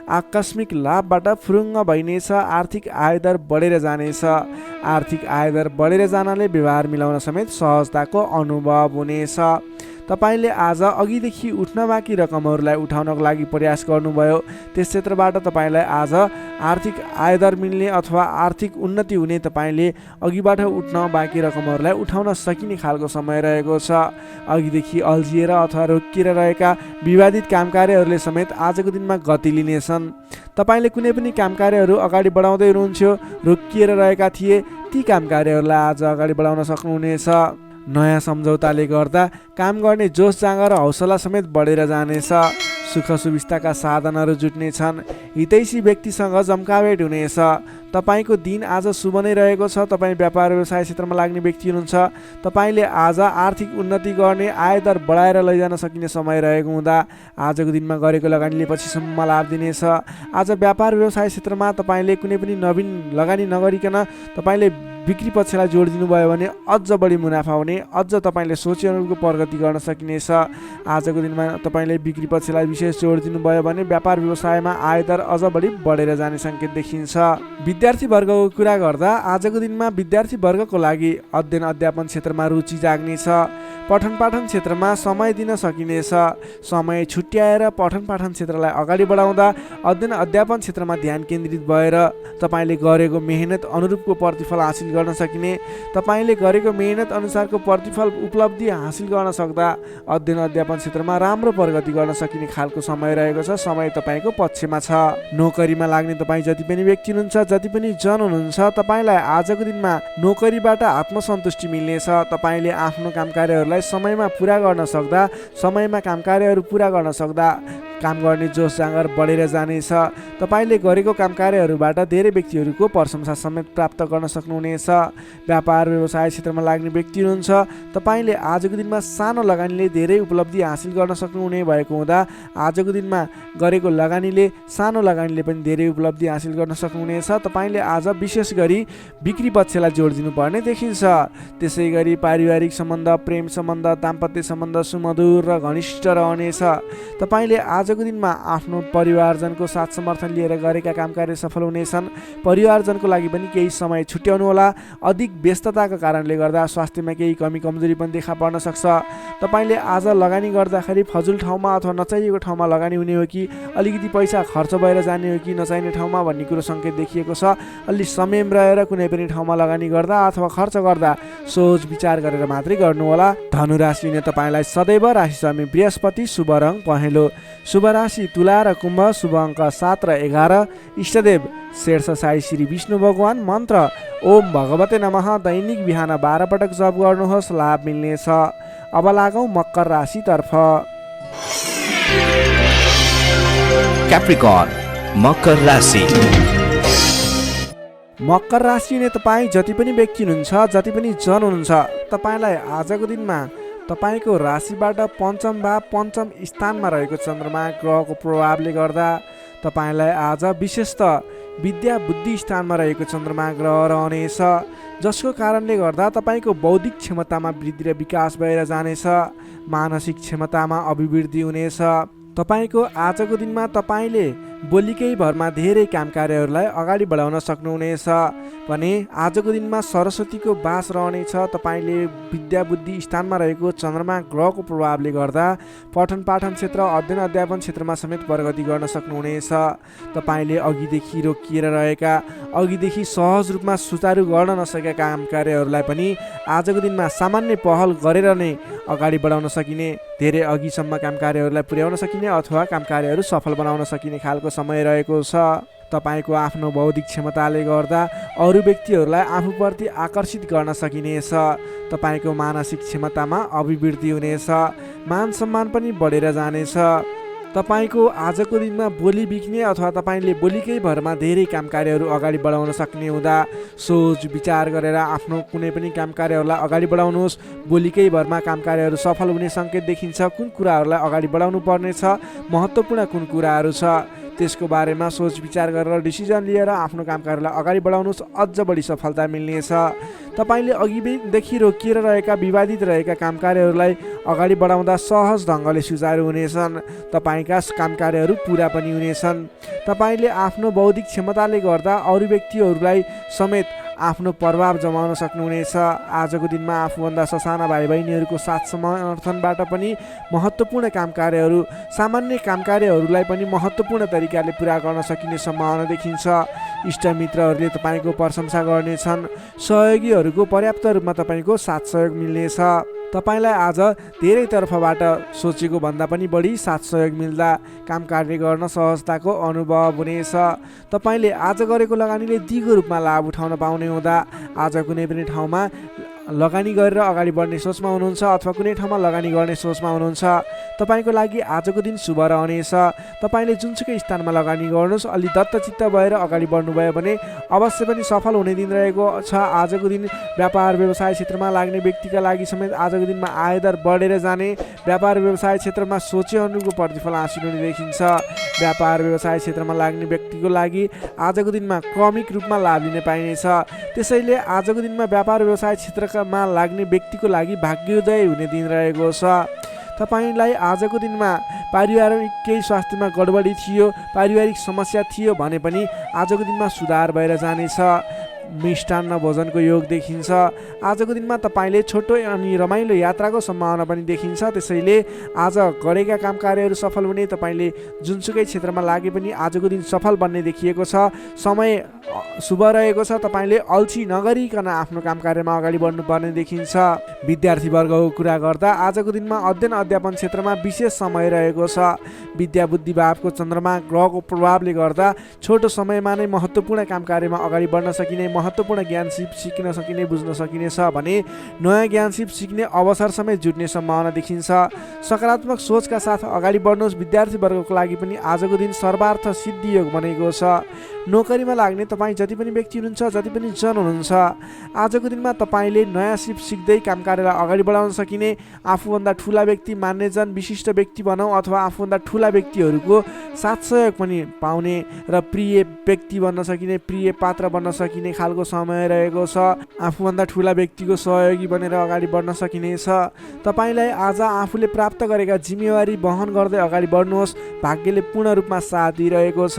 आकस्मिक लाभबाट फुरुङ्ग भइनेछ। आर्थिक आयदर बढेर जानेछ। आर्थिक आयदर बढेर जानाले व्यवहार मिलाउन समेत सहजताको अनुभव हुनेछ। तपाईँले आज अघिदेखि उठ्न बाँकी रकमहरूलाई उठाउनको लागि प्रयास गर्नुभयो, त्यस क्षेत्रबाट तपाईँलाई आज आर्थिक आयदर मिल्ने अथवा आर्थिक उन्नति हुने, तपाईँले अघिबाट उठ्न बाँकी रकमहरूलाई उठाउन सकिने खालको समय रहेको छ। अघिदेखि अल्झिएर अथवा रोकिएर रहेका विवादित काम कार्यहरूले समेत आजको दिनमा गति लिनेछन्। तपाईँले कुनै पनि काम कार्यहरू अगाडि बढाउँदै हुनुहुन्थ्यो, रोकिएर रहेका थिए, ती काम कार्यहरूलाई आज अगाडि बढाउन सक्नुहुनेछ। नयाँ सम्झौताले गर्दा काम गर्ने जोस जाँगर र हौसला समेत बढेर जानेछ। सुख सुविस्ताका साधनहरू जुट्नेछन्। हितैषी व्यक्तिसँग जम्काभेट हुनेछ। तपाईँको दिन आज शुभ नै रहेको छ। तपाईँ व्यापार व्यवसाय क्षेत्रमा लाग्ने व्यक्ति हुनुहुन्छ। तपाईँले आज आर्थिक उन्नति गर्ने, आयदर बढाएर लैजान सकिने समय रहेको हुँदा आजको दिनमा गरेको लगानीले पछिसम्म लाभ दिनेछ। आज व्यापार व्यवसाय क्षेत्रमा तपाईँले कुनै पनि नवीन लगानी नगरिकन तपाईँले बिक्री पक्षलाई जोड दिनुभयो भने अझ बढी मुनाफा हुने, अझ तपाईँले सोचे अनुरूपको प्रगति गर्न सकिनेछ। आजको दिनमा तपाईँले बिक्री पक्षलाई विशेष जोड दिनुभयो भने व्यापार व्यवसायमा आयदर अझ बढी बढेर जाने सङ्केत देखिन्छ। विद्यार्थी वर्गको कुरा गर्दा आजको दिनमा विद्यार्थी वर्गको लागि अध्ययन अध्यापन क्षेत्रमा रुचि जाग्नेछ। पठन पाठन क्षेत्रमा समय दिन सकिनेछ। समय छुट्याएर पठन पाठन क्षेत्रलाई अगाडि बढाउँदा अध्ययन अध्यापन क्षेत्रमा ध्यान केन्द्रित भएर तपाईँले गरेको मेहनत अनुरूपको प्रतिफल हासिल गर्न सकिने, तपाईँले गरेको मेहनत अनुसारको प्रतिफल उपलब्धि हासिल गर्न सक्दा अध्ययन अध्यापन क्षेत्रमा राम्रो प्रगति गर्न सकिने खालको समय रहेको छ। समय तपाईँको पक्षमा छ। नोकरीमा लाग्ने तपाईँ जति पनि व्यक्ति हुनुहुन्छ, जति पनि जन हुनुहुन्छ, तपाईँलाई आजको दिनमा नोकरीबाट आत्मसन्तुष्टि मिल्नेछ। तपाईँले आफ्नो काम कार्यहरूलाई समयमा पुरा गर्न सक्दा, समयमा काम कार्यहरू पुरा गर्न सक्दा काम गर्ने जोस जाँगर बढेर जानेछ। तपाईँले गरेको काम कार्यहरूबाट धेरै व्यक्तिहरूको प्रशंसा समेत प्राप्त गर्न सक्नुहुनेछ। व्यापार व्यवसाय क्षेत्रमा लाग्ने व्यक्ति हुनुहुन्छ, तपाईँले आजको दिनमा सानो लगानीले धेरै उपलब्धि हासिल गर्न सक्नुहुने भएको हुँदा आजको दिनमा गरेको लगानीले, सानो लगानीले पनि धेरै उपलब्धि हासिल गर्न सक्नुहुनेछ। तपाईँले आज विशेष गरी बिक्री पक्षलाई जोड दिनुपर्ने देखिन्छ। त्यसै गरी पारिवारिक सम्बन्ध, प्रेम सम्बन्ध, दाम्पत्य सम्बन्ध सुमधुर र घनिष्ठ रहनेछ। तपाईँले आजको दिनमा आफ्नो परिवारजनको साथ समर्थन लिएर गरेका काम कार्य सफल हुनेछन्। परिवारजनको लागि पनि केही समय छुट्याउनु होला। अधिक व्यस्तताको कारणले गर्दा स्वास्थ्यमा केही कमी कमजोरी पनि देखा पर्न सक्छ। तपाईँले आज लगानी गर्दाखेरि फजुल ठाउँमा अथवा नचाहिएको ठाउँमा लगानी हुने हो कि अलिकति पैसा खर्च भएर जाने हो कि नचाहिने ठाउँमा भन्ने कुरो सङ्केत देखिएको छ। अलि संयम रहेर कुनै पनि ठाउँमा लगानी गर्दा अथवा खर्च गर्दा सोच विचार गरेर मात्रै गर्नुहोला। धनु राशिले तपाईँलाई सदैव राशि स्वामी बृहस्पति, शुभ रङ पहेँलो, शुभ राशि तुला र कुम्भ, शुभ अङ्क 7 र 11, इष्टदेव शेर्ष साई श्री विष्णु भगवान, मन्त्र ओम भगवते नमः। दैनिक बिहान 12 पटक जप गर्नुहोस्, लाभ मिल्नेछ। अब लागौँ मकर राशितर्फ। क्याप्रिकर्न मकर राशि। मकर राशिले तपाईँ जति पनि व्यक्ति हुनुहुन्छ, जति पनि जन हुनुहुन्छ, तपाईँलाई आजको दिनमा तपाईँको राशिबाट पञ्चम भाव, पञ्चम स्थानमा रहेको चन्द्रमा ग्रहको प्रभावले गर्दा तपाईँलाई आज विशेषतः विद्या बुद्धि स्थानमा रहेको चन्द्रमा ग्रह रहनेछ, जसको कारणले गर्दा तपाईँको बौद्धिक क्षमतामा वृद्धि र विकास भएर जानेछ। मानसिक क्षमतामा अभिवृद्धि हुनेछ। तपाईँको आजको दिनमा तपाईँले बोलीकै भरमा धेरै काम कार्यहरूलाई अगाडि बढाउन सक्नुहुनेछ भने आजको दिनमा सरस्वतीको बास रहनेछ। तपाईँले विद्या बुद्धि स्थानमा रहेको चन्द्रमा ग्रहको प्रभावले गर्दा पठन पाठन क्षेत्र, अध्ययन अध्यापन क्षेत्रमा समेत प्रगति गर्न सक्नुहुनेछ। तपाईँले अघिदेखि रोकिएर रहेका, अघिदेखि सहज रूपमा सुचारू गर्न नसकेका काम कार्यहरूलाई पनि आजको दिनमा सामान्य पहल गरेर नै अगाडि बढाउन सकिने, धेरै अघिसम्म काम कार्यहरूलाई पुर्याउन सकिने अथवा काम कार्यहरू सफल बनाउन सकिने खालको समय रहेको छ। तपाईँको आफ्नो बौद्धिक क्षमताले गर्दा अरू व्यक्तिहरूलाई आफूप्रति आकर्षित गर्न सकिनेछ। तपाईँको मानसिक क्षमतामा अभिवृद्धि हुनेछ। मान सम्मान पनि बढेर जानेछ। तपाईँको आजको दिनमा बोली बिक्ने अथवा तपाईँले बोलीकै भरमा धेरै काम कार्यहरू अगाडि बढाउन सक्ने हुँदा सोच विचार गरेर आफ्नो कुनै पनि काम कार्यहरूलाई अगाडि बढाउनुहोस्। बोलीकै भरमा काम कार्यहरू सफल हुने सङ्केत देखिन्छ। कुन कुराहरूलाई अगाडि बढाउनु पर्नेछ, महत्त्वपूर्ण कुन कुराहरू छ, त्यसको बारेमा सोच विचार गरेर डिसिजन लिएर आफ्नो काम कार्यलाई अगाडि बढाउनुहोस्, अझ बढी सफलता मिल्नेछ। तपाईँले अघिदेखि रोकिएर रहेका, विवादित रहेका काम कार्यहरूलाई अगाडि बढाउँदा सहज ढङ्गले सुचारू हुनेछन्। तपाईँका काम कार्यहरू पुरा पनि हुनेछन्। तपाईँले आफ्नो बौद्धिक क्षमताले गर्दा अरू व्यक्तिहरूलाई समेत आफ्नो प्रभाव जमाउन सक्नुहुनेछ। आजको दिनमा आफूभन्दा ससाना भाइ बहिनीहरूको साथ समर्थनबाट पनि महत्त्वपूर्ण काम कार्यहरू, सामान्य काम कार्यहरूलाई पनि महत्त्वपूर्ण तरिकाले पुरा गर्न सकिने सम्भावना देखिन्छ। इष्टमित्रहरूले तपाईँको प्रशंसा गर्नेछन्। सहयोगीहरूको पर्याप्त रूपमा तपाईँको साथ सहयोग मिल्नेछ। तपाईँलाई आज धेरै तर्फबाट सोचेको भन्दा पनि बढी साथ सहयोग मिल्दा काम कार्य गर्न सहजताको अनुभव हुनेछ। तपाईँले आज गरेको लगानीले दिगो रूपमा लाभ उठाउन पाउने हुँदा आज कुनै पनि ठाउँमा लगानी गरेर अगाडि बढ्ने सोचमा हुनुहुन्छ अथवा कुनै ठाउँमा लगानी गर्ने सोचमा हुनुहुन्छ, तपाईँको लागि आजको दिन शुभ रहनेछ। तपाईँले जुनसुकै स्थानमा लगानी गर्नुहोस्, अलि दत्तचित्त भएर अगाडि बढ्नुभयो भने अवश्य पनि सफल हुने दिन रहेको छ। आजको दिन व्यापार व्यवसाय क्षेत्रमा लाग्ने व्यक्तिका लागि समेत आजको दिनमा आयदर बढेर जाने, व्यापार व्यवसाय क्षेत्रमा सोचे अनुरूपको प्रतिफल हासिल हुने देखिन्छ। व्यापार व्यवसाय क्षेत्रमा लाग्ने व्यक्तिको लागि आजको दिनमा क्रमिक रूपमा लाभ लिने पाइनेछ। त्यसैले आजको दिनमा व्यापार व्यवसाय क्षेत्रमा लाग्ने व्यक्तिको लागि भाग्योदय हुने दिन रहेको छ। तपाईँलाई आजको दिनमा पारिवारिक केही स्वास्थ्यमा गडबडी थियो, पारिवारिक समस्या थियो भने पनि आजको दिनमा सुधार भएर जानेछ। मिष्टान्न भोजनको योग देखिन्छ। आजको दिनमा तपाईँले छोटो अनि रमाइलो यात्राको सम्भावना पनि देखिन्छ। त्यसैले आज गरेका काम कार्यहरू सफल हुने, तपाईँले जुनसुकै क्षेत्रमा लागे पनि आजको दिन सफल बन्ने देखिएको छ। समय शुभ रहेको छ। तपाईँले अल्छी नगरिकन आफ्नो काम कार्यमा अगाडि बढ्नुपर्ने देखिन्छ। विद्यार्थी वर्गको कुरा गर्दा आजको दिनमा अध्ययन अध्यापन क्षेत्रमा विशेष समय रहेको छ। विद्या बुद्धि भावको चन्द्रमा ग्रहको प्रभावले गर्दा छोटो समयमा नै महत्त्वपूर्ण काम कार्यमा अगाडि बढ्न सकिने, महत्त्वपूर्ण ज्ञान सिक्न सकिने, बुझ्न सकिने छ भने नयाँ ज्ञान सिक्ने अवसर समेत जुट्ने सम्भावना देखिन्छ। सकारात्मक सोचका साथ अगाडि बढ्नुहोस्। विद्यार्थी वर्गको लागि पनि आजको दिन सर्वार्थ सिद्धि योग बनेको छ। नोकरीमा लाग्ने तपाईँ जति पनि व्यक्ति हुनुहुन्छ, जति पनि जन हुनुहुन्छ, आजको दिनमा तपाईँले नयाँ सिक्दै काम कार्यलाई अगाडि बढाउन सकिने, आफूभन्दा ठुला व्यक्ति, मान्यजन, विशिष्ट व्यक्ति भनौँ अथवा आफूभन्दा ठुला व्यक्तिहरूको साथ सहयोग पनि पाउने र प्रिय व्यक्ति बन्न सकिने, प्रिय पात्र बन्न सकिने खालको समय रहेको छ। आफूभन्दा ठुला व्यक्तिको सहयोगी बनेर अगाडि बढ्न सकिनेछ। तपाईँलाई आज आफूले प्राप्त गरेका जिम्मेवारी वहन गर्दै अगाडि बढ्नुहोस्। भाग्यले पूर्ण रूपमा साथ दिइरहेको छ।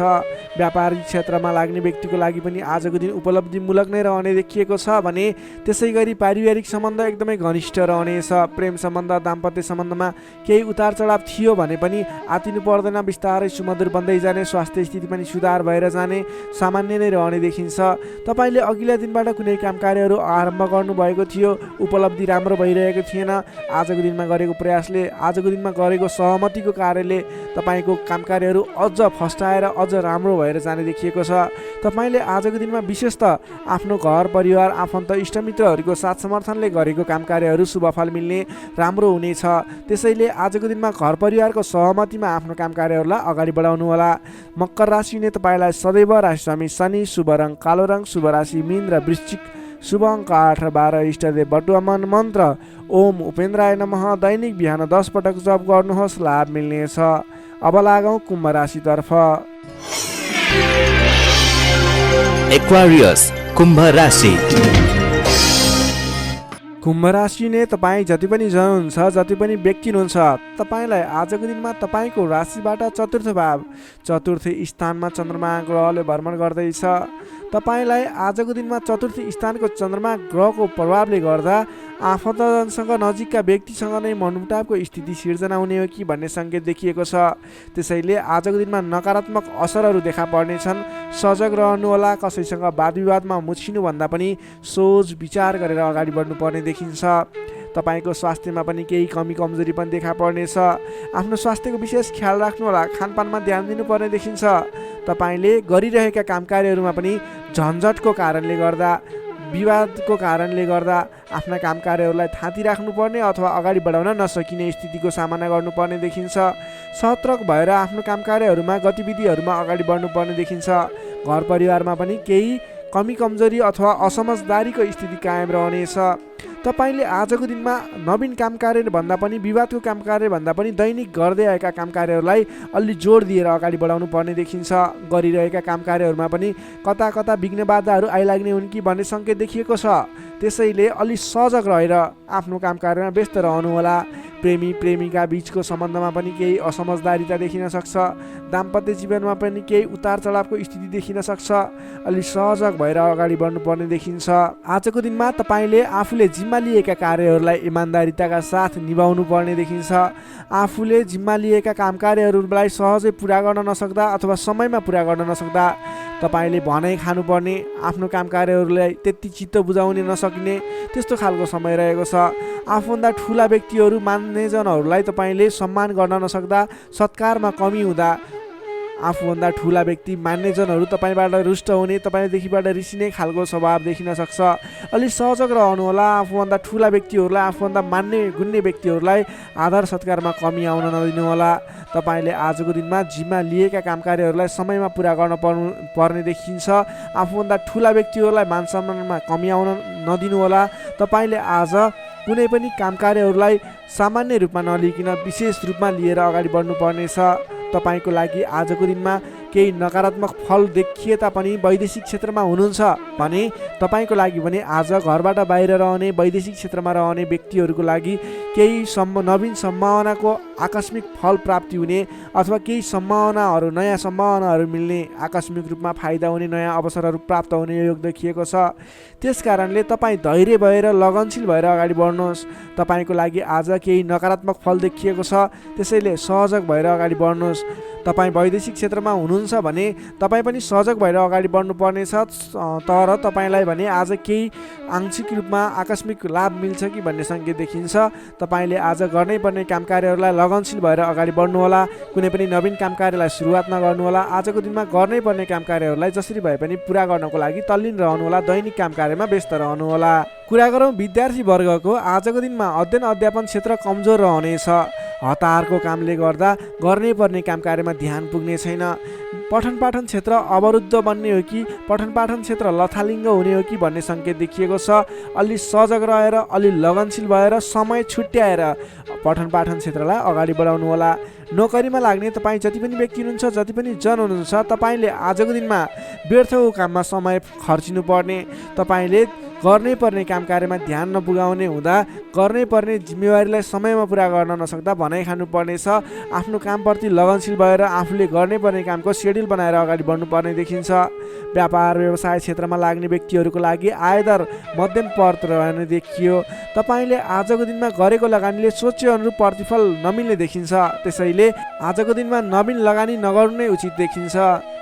व्यापारिक क्षेत्रमा लाग्ने व्यक्तिको लागि पनि आजको दिन उपलब्धिमूलक नै रहने देखिएको छ भने त्यसै गरी पारिवारिक सम्बन्ध एकदमै घनिष्ठ रहनेछ। प्रेम सम्बन्ध, दाम्पत्य सम्बन्धमा केही उतार चढाव थियो भने पनि आतिनु पर्दैन, बिस्तारै सुमधुर बन्दै जाने, स्वास्थ्य स्थिति पनि सुधार भएर जाने, सामान्य नै रहने देखिन्छ। तपाईँले अघिल्ला दिनबाट कुनै काम कार्यहरू आरम्भ गर्नुभएको थियो, उपलब्धि राम्रो भइरहेको थिएन। आजको दिनमा गरेको प्रयासले, आजको दिनमा गरेको सहमतिको कार्यले तपाईँको काम कार्यहरू अझ फस्टाएर अझ राम्रो भएर जाने देखिएको छ। तपाईँले आजको दिनमा विशेष त आफ्नो घर परिवार, आफन्त, इष्टमित्रहरूको साथ समर्थनले गरेको काम कार्यहरू शुभफल मिल्ने, राम्रो हुनेछ। त्यसैले आजको दिनमा घर परिवारको सहमतिमा आफ्नो काम कार्यहरूलाई अगाडि बढाउनु होला। मकर राशिले तपाईँलाई सदैव राशिस्वामी शनि, शुभ रङ कालो रङ, शुभ राशि मीन र वृश्चिक, शुभ अङ्क 8 र 12, इष्टदेव बटुवामन, मन्त्र ओम उपेन्द्राय नमः। दैनिक बिहान 10 पटक जप गर्नुहोस्, लाभ मिल्नेछ। अब लागौँ कुम्भ राशितर्फ। एक्वारियस कुम्भ राशि। कुम्भ राशि नै तपाईँ जति पनि जन हुनुहुन्छ, जति पनि व्यक्ति हुनुहुन्छ, तपाईँलाई आजको दिनमा तपाईँको राशिबाट चतुर्थ भाव, चतुर्थ स्थानमा चन्द्रमा ग्रहले भ्रमण गर्दैछ। तपाईँलाई आजको दिनमा चतुर्थ स्थानको चन्द्रमा ग्रहको प्रभावले गर्दा आफन्तजनसँग, नजिकका व्यक्तिसँग नै मनमुटावको स्थिति सिर्जना हुने हो कि भन्ने सङ्केत देखिएको छ। त्यसैले आजको दिनमा नकारात्मक असरहरू देखा पर्नेछन्। सजग रहनुहोला। कसैसँग वाद विवादमा मुछिनुभन्दा पनि सोच विचार गरेर अगाडि बढ्नुपर्ने देखिन्छ। तपाईँको स्वास्थ्यमा पनि केही कमी कमजोरी पनि देखा पर्नेछ। आफ्नो स्वास्थ्यको विशेष ख्याल राख्नुहोला। खानपानमा ध्यान दिनुपर्ने देखिन्छ। तपाईँले गरिरहेका काम कार्यहरूमा पनि झन्झटको कारणले गर्दा, विवादको कारणले गर्दा आफ्ना काम कार्यहरूलाई थाँती राख्नुपर्ने अथवा अगाडि बढाउन नसकिने स्थितिको सामना गर्नुपर्ने देखिन्छ। सतर्क भएर आफ्नो काम कार्यहरूमा, गतिविधिहरूमा अगाडि बढ्नुपर्ने देखिन्छ। घर परिवारमा पनि केही कमी कमजोरी अथवा असमझदारीको स्थिति कायम रहनेछ। तपाईँले आजको दिनमा नवीन काम कार्य भन्दा पनि, विवादको काम कार्य भन्दा पनि दैनिक गर्दै आएका काम कार्यहरूलाई अलि जोड दिएर अगाडि बढाउनु पर्ने देखिन्छ। गरिरहेका काम कार्यहरूमा पनि कता कता विघ्न बाधाहरू आइलाग्ने हुन् कि भन्ने सङ्केत देखिएको छ। त्यसैले अलि सजग रहेर आफ्नो काम कार्यमा व्यस्त रहनुहोला। प्रेमी प्रेमिका बीचको सम्बन्धमा पनि केही असमझदारीता देखिन सक्छ। दाम्पत्य जीवनमा पनि केही उतार चढावको स्थिति देखिन सक्छ। अलि सहजग भएर अगाडि बढ्नुपर्ने देखिन्छ। आजको दिनमा तपाईँले आफूले जिम्मा लिएका कार्यहरूलाई इमान्दारिताका साथ निभाउनु पर्ने देखिन्छ। आफूले जिम्मा लिएका काम कार्यहरूलाई सहजै पुरा गर्न नसक्दा अथवा समयमा पुरा गर्न नसक्दा तपाईँले भनाइ खानुपर्ने, आफ्नो काम कार्यहरूलाई त्यति चित्त बुझाउन नसकिने त्यस्तो खालको समय रहेको छ। आफूभन्दा ठुला व्यक्तिहरू, मान्यजनहरूलाई तपाईँले सम्मान गर्न नसक्दा, सत्कारमा कमी हुँदा आफूभन्दा ठुला व्यक्ति मान्नेजनहरू तपाईँबाट रुष्ट हुने, तपाईँदेखिबाट रिसिने खालको स्वभाव देखिन सक्छ। अलि सहजक रहनुहोला। आफूभन्दा ठुला व्यक्तिहरूलाई, आफूभन्दा मान्ने गुन्ने व्यक्तिहरूलाई आदर सत्कारमा कमी आउन नदिनुहोला। तपाईँले आजको दिनमा जिम्मा लिएका काम कार्यहरूलाई समयमा पुरा गर्न पर्ने देखिन्छ। आफूभन्दा ठुला व्यक्तिहरूलाई मान सम्मानमा कमी आउन नदिनुहोला। तपाईँले आज कुनै पनि काम कार्यहरूलाई सामान्य रूपमा नलिकन विशेष रूपमा लिएर अगाडि बढ्नुपर्नेछ। तपाईँको लागि आजको दिनमा केही नकारात्मक फल देखिए तापनि वैदेशिक क्षेत्रमा हुनुहुन्छ भने तपाईँको लागि भने आज घरबाट बाहिर रहने, वैदेशिक क्षेत्रमा रहने व्यक्तिहरूको लागि केही नवीन सम्भावनाको आकस्मिक फल प्राप्ति हुने अथवा केही सम्भावनाहरू, नयाँ सम्भावनाहरू मिल्ने, आकस्मिक रूपमा फाइदा हुने, नयाँ अवसरहरू प्राप्त हुने योग देखिएको छ। त्यस कारणले तपाईँ धैर्य भएर लगनशील भएर अगाडि बढ्नुहोस्। तपाईँको लागि आज केही नकारात्मक फल देखिएको छ, त्यसैले सहजक भएर अगाडि बढ्नुहोस्। तपाईँ वैदेशिक क्षेत्रमा हुनुहुन्छ भने तपाईँ पनि सहजक भएर अगाडि बढ्नुपर्नेछ। तर तपाईँलाई भने आज केही आंशिक रूपमा आकस्मिक लाभ मिल्छ कि भन्ने सङ्केत देखिन्छ। तपाईँले आज गर्नै पर्ने काम कार्यहरूलाई लगनशील भएर अगाडि बढ्नुहोला। कुनै पनि नवीन काम कार्यलाई सुरुवात नगर्नुहोला। आजको दिनमा गर्नै पर्ने काम कार्यहरूलाई जसरी भए पनि पुरा गर्नको लागि तल्लीन रहनुहोला। दैनिक काम कार्यमा व्यस्त रहनुहोला। कुरा गरौँ विद्यार्थी वर्गको, आजको दिनमा अध्ययन अध्यापन क्षेत्र कमजोर रहनेछ। हतारको कामले गर्दा गर्नै पर्ने काम कार्यमा ध्यान पुग्ने छैन। पठन पाठन क्षेत्र अवरुद्ध बन्ने हो कि पठन पाठन क्षेत्र लथालिङ्ग हुने हो कि भन्ने सङ्केत देखिएको छ। अलि सजग रहेर, अलि लगनशील भएर, समय छुट्याएर पठन पाठन क्षेत्रलाई अगाडि बढाउनु होला। नोकरीमा लाग्ने तपाईँ जति पनि व्यक्ति हुनुहुन्छ, जति पनि जन हुनुहुन्छ, तपाईँले आजको दिनमा व्यर्थको काममा समय खर्चिनु पर्ने, तपाईँले गर्नै पर्ने काम कार्यमा ध्यान नपुगाउने हुँदा गर्नै पर्ने जिम्मेवारीलाई समयमा पुरा गर्न नसक्दा भनाइ खानुपर्नेछ। आफ्नो कामप्रति लगनशील भएर आफूले गर्नै पर्ने कामको सेड्युल बनाएर अगाडि बढ्नुपर्ने देखिन्छ। व्यापार व्यवसाय क्षेत्रमा लाग्ने व्यक्तिहरूको लागि आयदर मध्यम पर्त रहने देखियो। तपाईँले आजको दिनमा गरेको लगानीले सोचे अनुरूप प्रतिफल नमिल्ने देखिन्छ। त्यसैले आजको दिनमा नवीन लगानी नगर्नु नै उचित देखिन्छ।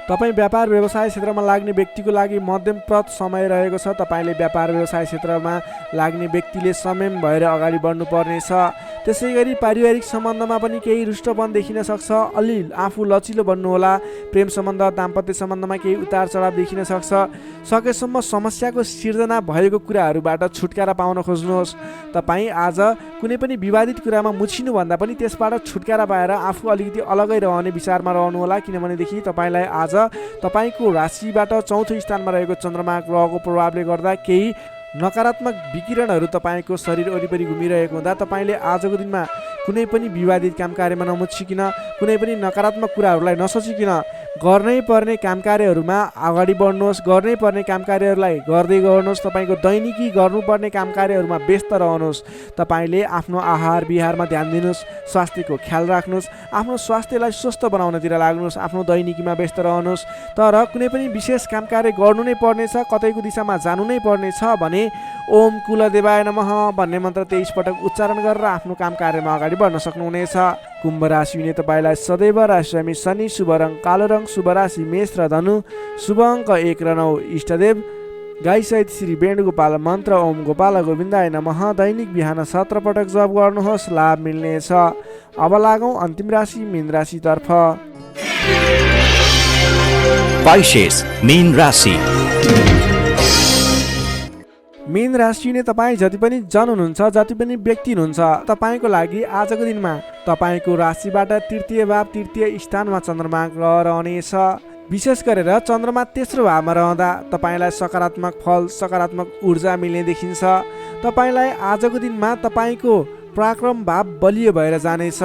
तपाईँ व्यापार व्यवसाय क्षेत्रमा लाग्ने व्यक्तिको लागि मध्यम प्रत समय रहेको छ। तपाईँले व्यापार व्यवसाय क्षेत्रमा लाग्ने व्यक्तिले संयम भएर अगाडि बढ्नुपर्नेछ। त्यसै गरी पारिवारिक सम्बन्धमा पनि केही रुष्टपन देखिन सक्छ। अलि आफू लचिलो बन्नुहोला। प्रेम सम्बन्ध, दाम्पत्य सम्बन्धमा केही उतार चढाव देखिन सक्छ। सकेसम्म समस्याको सिर्जना भएको कुराहरूबाट छुटकारा पाउन खोज्नुहोस्। तपाईँ आज कुनै पनि विवादित कुरामा मुछिनुभन्दा पनि त्यसबाट छुटकारा पाएर आफू अलिकति अलगै रहने विचारमा रहनुहोला। किनभनेदेखि तपाईँलाई आज तपाईँको राशिबाट चौथो स्थानमा रहेको चन्द्रमा ग्रहको प्रभावले गर्दा केही नकारात्मक विकिरणहरू तपाईँको शरीर वरिपरि घुमिरहेको हुँदा तपाईँले आजको दिनमा कुनै पनि विवादित काम कार्यमा नमुछिकन, कुनै पनि नकारात्मक कुराहरूलाई नसोचिकन गर्नै पर्ने काम कार्यहरूमा अगाडि बढ्नुहोस्। गर्नै पर्ने काम कार्यहरूलाई गर्दै गर्नुहोस्। तपाईँको दैनिकी गर्नुपर्ने काम कार्यहरूमा व्यस्त रहनुहोस्। तपाईँले आफ्नो आहार विहारमा ध्यान दिनुहोस्। स्वास्थ्यको ख्याल राख्नुहोस्। आफ्नो स्वास्थ्यलाई स्वस्थ बनाउनतिर लाग्नुहोस्। आफ्नो दैनिकीमा व्यस्त रहनुहोस्। तर कुनै पनि विशेष काम कार्य गर्नु नै पर्नेछ, कतैको दिशामा जानु नै पर्नेछ भने ओम कुलदेवाय नमः भन्ने मन्त्र 23 पटक उच्चारण गरेर आफ्नो काम कार्यमा अगाडि बढ्न सक्नुहुनेछ। कुम्भ राशि हुने तपाईँलाई सदैव राशिस्वामी शनि, शुभ रङ कालो रङ, शुभ राशि मेष र धनु, शुभ अङ्क 1 र 9, इष्टदेव गाईसहित श्री वेणुगोपाल मन्त्र ओम गोपाल गोविन्दाय नमः दैनिक बिहान 17 पटक जप गर्नुहोस्, लाभ मिल्नेछ। अब लागौँ अन्तिम राशि मीन राशितर्फ। Pisces, मीन राशि। मीन राशि ने तपाईँ जति पनि जन हुनुहुन्छ, जति पनि व्यक्ति हुनुहुन्छ, तपाईँको लागि आजको दिनमा तपाईँको राशिबाट तृतीय भाव, तृतीय स्थानमा चन्द्रमा ग्रह रहनेछ। विशेष गरेर चन्द्रमा तेस्रो भावमा रहँदा तपाईँलाई सकारात्मक फल, सकारात्मक ऊर्जा मिल्ने देखिन्छ। तपाईँलाई आजको दिनमा तपाईँको पराक्रम भाव बलियो भएर जानेछ।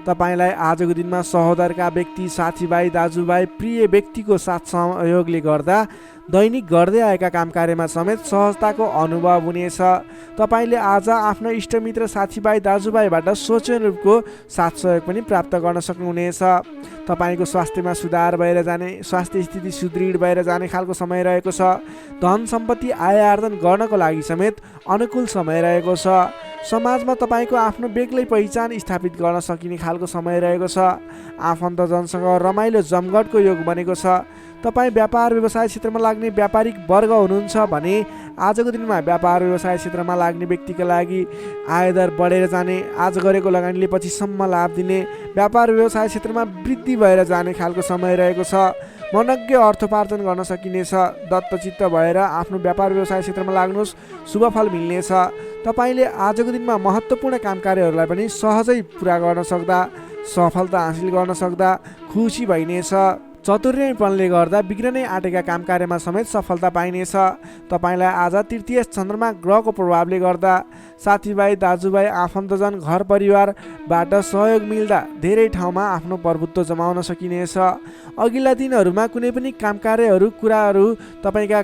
तपाईँलाई आजको दिनमा सहोदरका व्यक्ति, साथीभाइ, दाजुभाइ, प्रिय व्यक्तिको साथ सहयोगले गर्दा दैनिक गर्दै आएका काम कार्यमा समेत सहजताको अनुभव हुनेछ। तपाईँले आज आफ्नो इष्टमित्र, साथीभाइ, दाजुभाइबाट सोचे अनुरूपको साथ सहयोग पनि प्राप्त गर्न सक्नुहुनेछ। तपाईँको स्वास्थ्यमा सुधार भएर जाने, स्वास्थ्य स्थिति सुदृढ भएर जाने खालको समय रहेको छ। धन सम्पत्ति आय आर्जन गर्नको लागि समेत अनुकूल समय रहेको छ। समाजमा तपाईँको आफ्नो बेग्लै पहिचान स्थापित गर्न सकिने खालको समय रहेको छ। आफन्तजनसँग रमाइलो जमघटको योग बनेको छ। तपाईँ व्यापार व्यवसाय क्षेत्रमा लाग्ने व्यापारिक वर्ग हुनुहुन्छ भने आजको दिनमा व्यापार व्यवसाय क्षेत्रमा लाग्ने व्यक्तिका लागि आयदर बढेर जाने, आज गरेको लगानीले पछिसम्म लाभ दिने, व्यापार व्यवसाय क्षेत्रमा वृद्धि भएर जाने खालको समय रहेको छ। मनज्ञ अर्थोपार्जन गर्न सकिनेछ। दत्तचित्त भएर आफ्नो व्यापार व्यवसाय क्षेत्रमा लाग्नुहोस्, शुभ फल मिल्नेछ। तपाईँले आजको दिनमा महत्त्वपूर्ण काम कार्यहरूलाई पनि सहजै पुरा गर्न सक्दा, सफलता हासिल गर्न सक्दा खुसी भइनेछ। चतुर्यपनले गर्दा बिग्रनै आँटेका काम कार्यमा समेत सफलता पाइनेछ। तपाईँलाई आज तृतीय चन्द्रमा ग्रहको प्रभावले गर्दा साथीभाइ, दाजुभाइ, आफन्तजन, घर परिवारबाट सहयोग मिल्दा धेरै ठाउँमा आफ्नो प्रभुत्व जमाउन सकिनेछ। अघिल्ला दिनहरूमा कुनै पनि काम कार्यहरू, कुराहरू, तपाईँका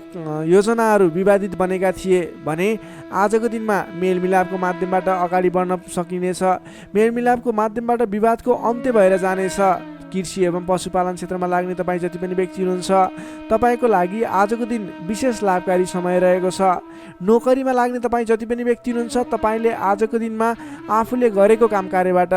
योजनाहरू विवादित बनेका थिए भने आजको दिनमा मेलमिलापको माध्यमबाट अगाडि बढ्न सकिनेछ। मेलमिलापको माध्यमबाट विवादको अन्त्य भएर जानेछ। कृषि एवं पशुपालन क्षेत्रमा लाग्ने तपाईँ जति पनि व्यक्ति हुनुहुन्छ तपाईँको लागि आजको दिन विशेष लाभकारी समय रहेको छ। नोकरीमा लाग्ने तपाईँ जति पनि व्यक्ति हुनुहुन्छ तपाईँले आजको दिनमा आफूले गरेको काम कार्यबाट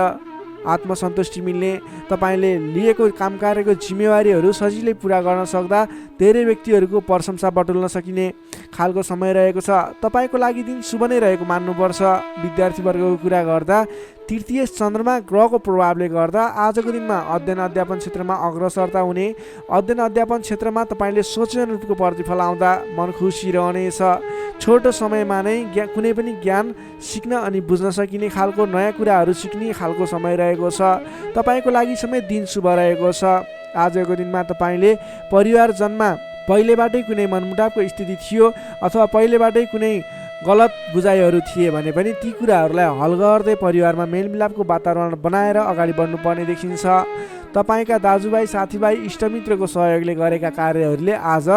आत्मसन्तुष्टि मिल्ने, तपाईँले लिएको काम कार्यको जिम्मेवारीहरू सजिलै पुरा गर्न सक्दा धेरै व्यक्तिहरूको प्रशंसा बटुल्न सकिने खालको समय रहेको छ। तपाईँको लागि दिन शुभ नै रहेको मान्नुपर्छ। विद्यार्थी वर्गको कुरा गर्दा तृतीय चन्द्रमा ग्रहको प्रभावले गर्दा आजको दिनमा अध्ययन अध्यापन क्षेत्रमा अग्रसरता हुने, अध्ययन अध्यापन क्षेत्रमा तपाईँले सोचे अनुरूपको प्रतिफल आउँदा मन खुसी रहनेछ। छोटो समयमा नै कुनै पनि ज्ञान सिक्न अनि बुझ्न सकिने खालको नयाँ कुराहरू सिक्ने खालको समय रहेको छ। तपाईँको लागि समय दिन शुभ रहेको छ। आजको दिनमा तपाईँले परिवारजनमा पहिलेबाटै कुनै मनमुटावको स्थिति थियो अथवा पहिलेबाटै कुनै गलत बुझाइहरू थिए भने पनि ती कुराहरूलाई हल गर्दै परिवारमा मेलमिलापको वातावरण बनाएर अगाडि बढ्नुपर्ने देखिन्छ। तपाईँका दाजुभाइ, साथीभाइ, इष्टमित्रको सहयोगले गरेका कार्यहरूले आज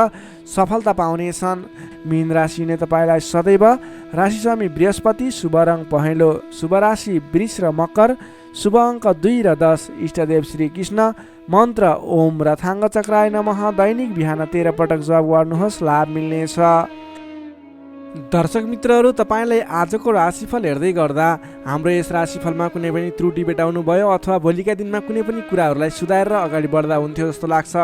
सफलता पाउनेछन्। मीन राशि नै तपाईँलाई सदैव राशिस्वामी बृहस्पति, शुभ रङ पहेँलो, शुभ राशि वृष र मकर, शुभ अङ्क 2 र 10, इष्टदेव श्री कृष्ण, मन्त्र ओम रथाङ्ग चक्राय नमः। दैनिक बिहान 13 पटक जप गर्नुहोस्, लाभ मिल्नेछ। दर्शक मित्रहरू, तपाईँलाई आजको राशिफल हेर्दै गर्दा हाम्रो यस राशिफलमा कुनै पनि त्रुटि भेटाउनु भयो अथवा भोलिका दिनमा कुनै पनि कुराहरूलाई सुधारेर अगाडि बढ्दा हुन्थ्यो जस्तो लाग्छ,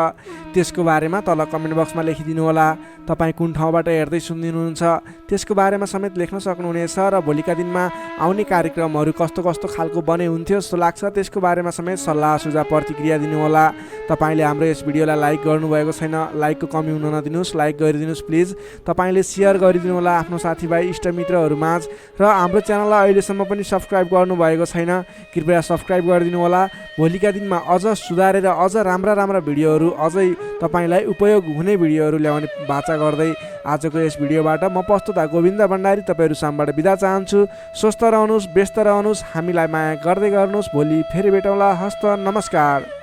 त्यसको बारेमा तल कमेन्ट बक्समा लेखिदिनु होला। तपाईँ कुन ठाउँबाट हेर्दै सुनिदिनुहुन्छ त्यसको बारेमा समेत लेख्न सक्नुहुनेछ र भोलिका दिनमा आउने कार्यक्रमहरू कस्तो कस्तो खालको बने हुन्थ्यो जस्तो लाग्छ त्यसको बारेमा समेत सल्लाह सुझाव प्रतिक्रिया दिनुहोला। तपाईँले हाम्रो यस भिडियोलाई लाइक गर्नुभएको छैन, लाइकको कमी हुन नदिनुहोस्, लाइक गरिदिनुहोस् प्लिज। तपाईँले सेयर गरिदिनु होला आफ्नो साथीभाइ, इष्टमित्रहरूमाझ, र हाम्रो च्यानललाई अहिलेसम्म पनि सब्सक्राइब गर्नुभएको छैन कृपया सब्सक्राइब गरिदिनु होला। भोलिका दिनमा अझ सुधारेर अझ राम्रा भिडियोहरू, अझै तपाईँलाई उपयोग हुने भिडियोहरू ल्याउने बाचा गर्दै आजको यस भिडियोबाट म प्रस्तुता गोविन्द भण्डारी तपाईँहरू सामबाट बिदा चाहन्छु। स्वस्थ रहनुहोस्, व्यस्त रहनुहोस्, हामीलाई माया गर्दै गर्नुहोस्। भोलि फेरि भेटौँला। हस्त नमस्कार।